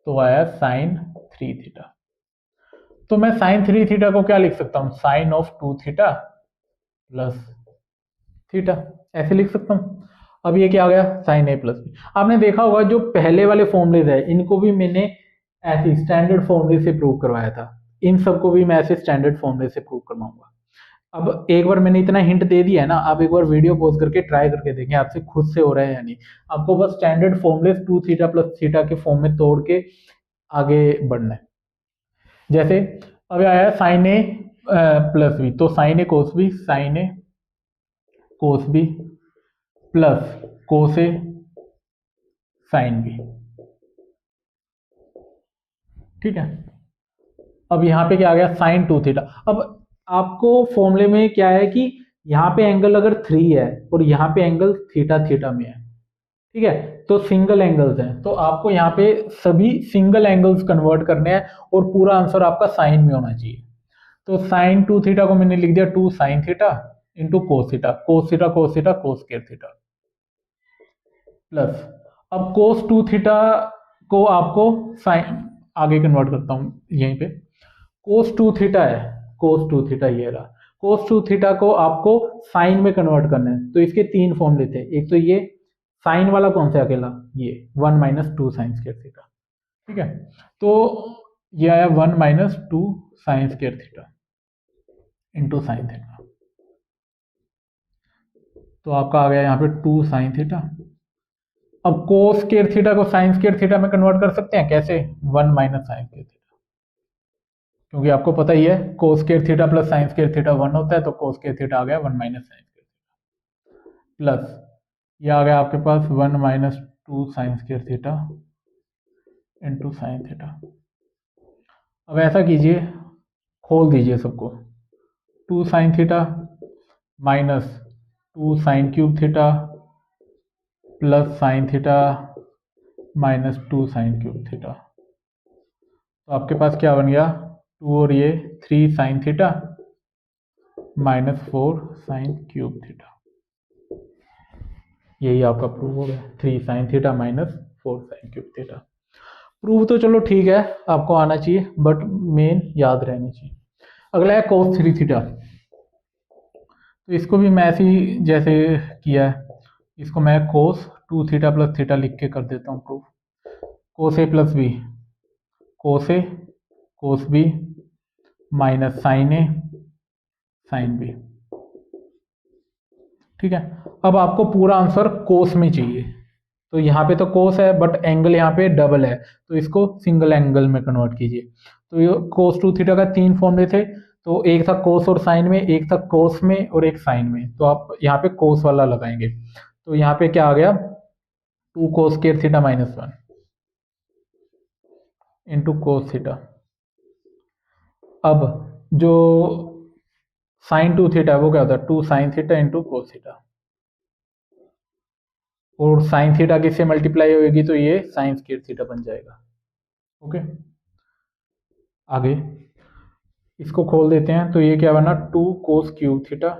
तो आया साइन 3 थीटा। तो मैं साइन 3 थीटा को क्या लिख सकता हूँ? Sine of 2 theta plus theta, ऐसे लिख सकता हूँ। अब ये क्या आ गया? साइन ए प्लस बी। आपने देखा होगा जो पहले वाले फॉर्मूलेज है इनको भी मैंने ऐसे स्टैंडर्ड फॉर्मूले से प्रूव करवाया था, इन सबको भी मैं ऐसे स्टैंडर्ड फॉर्मूले से प्रूव करवाऊंगा। अब एक बार मैंने इतना हिंट दे दिया है ना, आप एक बार वीडियो पॉज करके ट्राई करके देखें आपसे खुद से हो रहा है या नहीं। आपको बस स्टैंडर्ड फॉर्मूले 2 थीटा प्लस थीटा के फॉर्म में तोड़ के आगे बढ़ना है। जैसे अब आया साइन ए प्लस बी, तो साइन ए कोस बी, साइन ए कोस बी प्लस कोस ए साइन बी। ठीक है। अब यहाँ पे क्या आ गया साइन 2 थीटा। अब आपको फॉर्मूले में क्या है कि यहाँ पे एंगल अगर 3 है और यहाँ पे एंगल थीटा थीटा में है, ठीक है, तो सिंगल एंगल्स हैं, तो आपको यहाँ पे सभी सिंगल एंगल्स कन्वर्ट करने हैं और पूरा आंसर आपका साइन में होना चाहिए। तो साइन 2 थीटा को मैंने लिख दिया 2 साइन थीटा इंटू कोस theta, cos theta cos theta cos square theta, plus अब कोस 2 थीटा को आपको साइन, आगे कन्वर्ट करता हूं यहीं पे, कोस 2 थीटा है, कोस 2 थीटा ये रहा, कोस 2 थीटा को आपको साइन में कन्वर्ट करना है। तो इसके तीन फॉर्म लेते हैं, एक तो ये साइन वाला कौन सा अकेला, ये 1 माइनस 2 साइन स्क्वायर थीटा, ठीक है। तो ये आया 1 minus 2 sine square theta into sine theta, तो आपका आ गया यहाँ पे 2 साइन थीटा। अब कोस स्क्वायर थीटा को साइन स्क्वायर थीटा में कन्वर्ट कर सकते हैं कैसे, 1 माइनस साइन स्क्वायर थीटा, क्योंकि आपको पता ही है कोस square theta plus sign square theta 1 होता है, तो कोस स्क्वायर थीटा आ गया 1 minus sine square theta, plus ये आ गया आपके पास 1 minus 2 sine square theta into sine theta. अब ऐसा कीजिए, खोल दीजिए सबको, 2 sine theta minus 2 sign cube theta plus sign theta minus 2 sign cube theta, तो आपके पास क्या बन गया 2 और ये 3 sine theta minus 4 sine cube theta, यही आपका प्रूव हो गया 3 sine theta minus 4 sine cube theta. Prove तो चलो ठीक है, आपको आना चाहिए, बट मेन याद रहनी चाहिए। अगला है कोस 3 थीटा, तो इसको भी मैं ऐसे ही जैसे किया है, इसको मैं कोस 2 थीटा प्लस थीटा लिख के कर देता हूँ proof. Cos A plus B, cos a cos B minus sine a sine B, ठीक है। अब आपको पूरा आंसर कोस में चाहिए, तो यहाँ पे तो कोस है बट एंगल यहाँ पे डबल है, तो इसको सिंगल एंगल में कन्वर्ट कीजिए। तो ये कोस 2 थीटा का 3 फॉर्मूले थे, तो एक था कोस और साइन में, एक था कोस में और एक साइन में, तो आप यहाँ पे कोस वाला लगाएंगे। तो यहाँ पे क्या आ गया 2 cos square theta minus 1 into cos theta. अब जो साइन 2 थीटा है वो क्या होता है 2 sine theta into cos theta, और साइन थीटा किससे मल्टीप्लाई होगी तो ये साइन स्क्वायर थीटा बन जाएगा। ओके, आगे इसको खोल देते हैं, तो ये क्या बना 2 कोस cube theta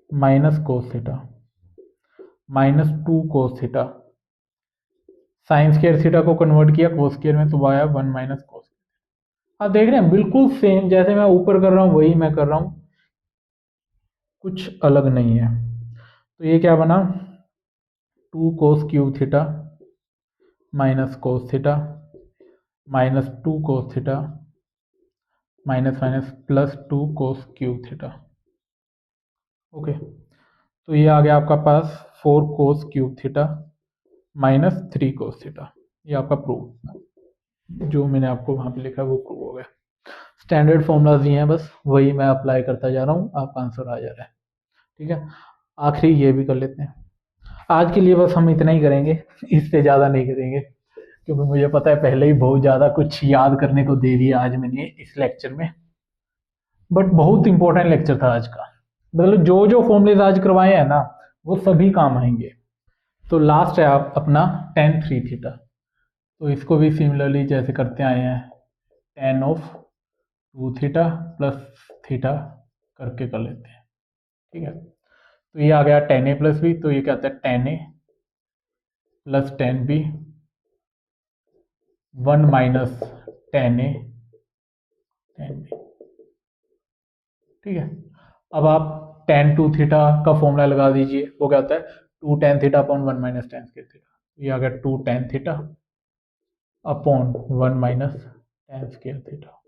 minus cos theta minus 2 कोस थीटा, साइन स्क्वायर थीटा को कन्वर्ट किया कोस स्क्वायर में, तो आया 1 माइनस कोस। आप देख रहे हैं बिल्कुल सेम, जैसे मैं ऊपर कर रहा हूँ वही मैं कर रहा हूँ, कुछ अलग नहीं है। तो ये क्या बना 2 कोस cube theta minus cos theta minus 2 cos theta minus minus plus 2 कोस क्यूब थीटा। ओके, तो ये आ गया आपका पास 4 cos cube theta minus 3 cos theta, ये आपका प्रूफ, जो मैंने आपको वहाँ पे लिखा है वो प्रूव हो गया। स्टैंडर्ड फॉर्मूलाज ये हैं, बस वही मैं अप्लाई करता जा रहा हूँ, आपका आंसर आ जा रहा है, ठीक है। आखिरी ये भी कर लेते हैं, आज के लिए बस हम इतना ही करेंगे, इससे ज़्यादा नहीं करेंगे, क्योंकि मुझे पता है पहले ही बहुत ज़्यादा कुछ याद करने को दे दिया आज मैंने इस लेक्चर में, बट बहुत इंपॉर्टेंट लेक्चर था आज का, मतलब जो जो फॉर्मूलेज आज करवाए हैं ना वो सभी काम आएंगे। तो लास्ट है आप अपना tan 3 थीटा, तो इसको भी सिमिलरली जैसे करते आए हैं tan of 2 theta plus theta करके कर लेते हैं, ठीक है। तो ये आ गया tan a प्लस बी, तो ये क्या होता है tan a plus tan b 1 minus tan a tan b, ठीक है। अब आप tan 2 थीटा का फॉर्मूला लगा दीजिए, वो क्या होता है 2 tan theta upon 1 minus tan square theta, ये आ गया 2 tan theta upon 1 minus tan square theta,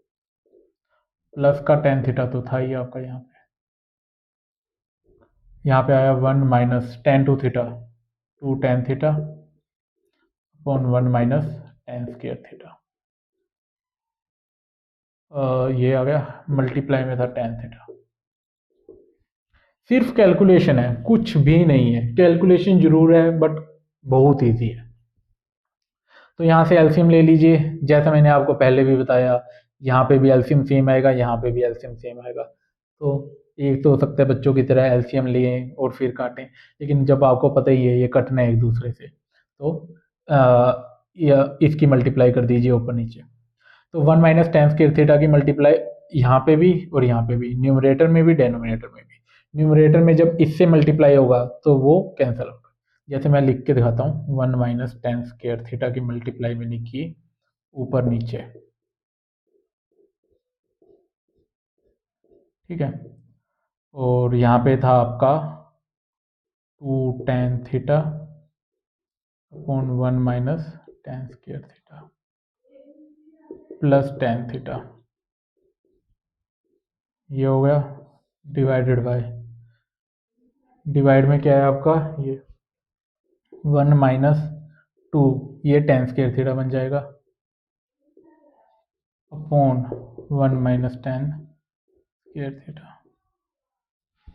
plus का tan थीटा तो था ही आपका यहाँ पे आया 1 minus tan 2 theta 2 tan theta upon 1 minus tan square theta, ये आ गया मल्टीप्लाई में था tan थीटा। सिर्फ कैलकुलेशन है, कुछ भी नहीं है, कैलकुलेशन जरूर है बट बहुत इजी है। तो यहाँ से एलसीएम ले लीजिए, जैसा मैंने आपको पहले भी बताया, यहाँ पे भी एलसीएम सेम आएगा, यहाँ पे भी एलसीएम सेम आएगा। तो एक तो हो सकता है बच्चों की तरह एलसीएम लें और फिर काटें, लेकिन जब आपको पता ही है ये कटना है एक दूसरे से, तो इसकी मल्टीप्लाई कर दीजिए ऊपर नीचे। तो 1 माइनस टेन स्क्वायर थीटा की मल्टीप्लाई यहाँ पे भी और यहाँ पे भी, न्यूमरेटर में भी डेनोमिनेटर में भी। न्यूमरेटर में जब इससे मल्टीप्लाई होगा तो वो कैंसिल होगा। जैसे मैं लिख के दिखाता हूँ, 1 माइनस टेन स्क्वायर थीटा की मल्टीप्लाई मैंने की ऊपर नीचे, ठीक है। और यहाँ पे था आपका 2 tan theta upon 1 minus ten square theta plus tan theta, ये हो गया डिवाइडेड बाय, डिवाइड में क्या है आपका ये 1 माइनस 2, ये टेन स्क्वायर थीटा बन जाएगा upon 1 minus ten square theta,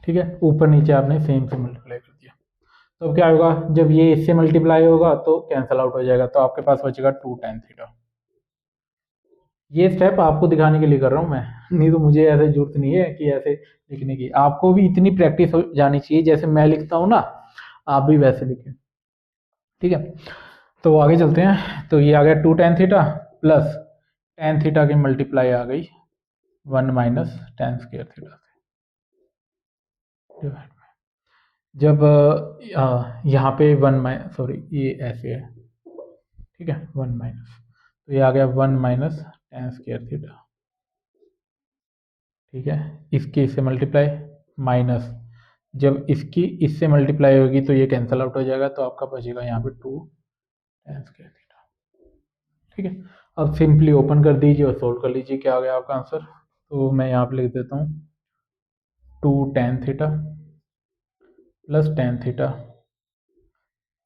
ठीक है। ऊपर नीचे आपने सेम से मल्टीप्लाई कर दिया, तो अब क्या होगा, जब ये इससे मल्टीप्लाई होगा तो कैंसिल आउट हो जाएगा, तो आपके पास बचेगा 2 टेन थीटा। ये स्टेप आपको दिखाने के लिए कर रहा हूँ मैं, नहीं तो मुझे ऐसे जरूरत नहीं है कि ऐसे लिखने की, आपको भी इतनी प्रैक्टिस हो जानी चाहिए, जैसे मैं लिखता हूँ ना आप भी वैसे लिखें, ठीक है। तो आगे चलते हैं, तो ये आ गया 2 tan theta plus tan theta की मल्टीप्लाई आ गई 1 माइनस टेन स्क्वायर थीटा से, जब यहाँ पे 1 माइनस, सॉरी ये ऐसे है, ठीक है, 1 माइनस, तो ये आ गया 1 माइनस टेन स्क्वायर थीटा, ठीक है। इसकी इससे मल्टीप्लाई माइनस, जब इसकी इससे मल्टीप्लाई होगी तो ये कैंसिल आउट हो जाएगा, तो आपका बचेगा यहाँ पे 2 टेन स्क्वायर थीटा, ठीक है। अब सिंपली ओपन कर दीजिए और सोल्व कर लीजिए, क्या आ गया आपका आंसर। तो मैं यहाँ पे लिख देता हूँ 2 tan theta plus tan theta,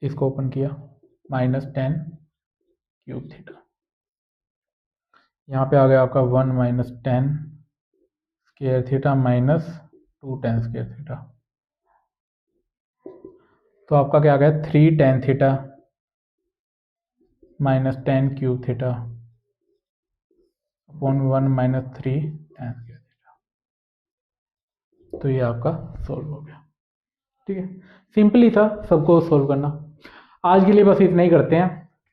इसको ओपन किया, माइनस टेन क्यूब थीटा, यहाँ पे आ गया आपका 1 minus ten square theta minus 2 ten square theta, तो आपका क्या आ गया 3 tan theta minus ten cube theta upon 1 minus 3 ten square theta, तो ये आपका सॉल्व हो गया, ठीक है। सिंपल ही था सबको सॉल्व करना। आज के लिए बस इतना ही करते हैं,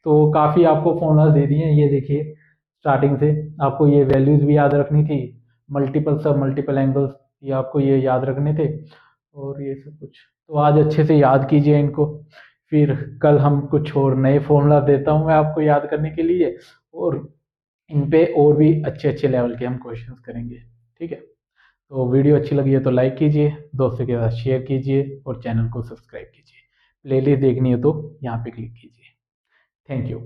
तो काफ़ी आपको फॉर्मूलाज दे दिए हैं, ये देखिए स्टार्टिंग से आपको ये वैल्यूज़ भी याद रखनी थी, मल्टीपल सब मल्टीपल एंगल्स ये आपको ये याद रखने थे, और ये सब कुछ तो आज अच्छे से याद कीजिए इनको, फिर कल हम कुछ और नए फॉर्मूला देता हूँ मैं आपको याद करने के लिए, और इन पे और भी अच्छे अच्छे लेवल के हम क्वेश्चंस करेंगे, ठीक है। तो वीडियो अच्छी लगी है तो लाइक कीजिए, दोस्तों के साथ शेयर कीजिए और चैनल को सब्सक्राइब कीजिए। प्लेलिस्ट देखनी है तो यहाँ पे क्लिक कीजिए। Thank you.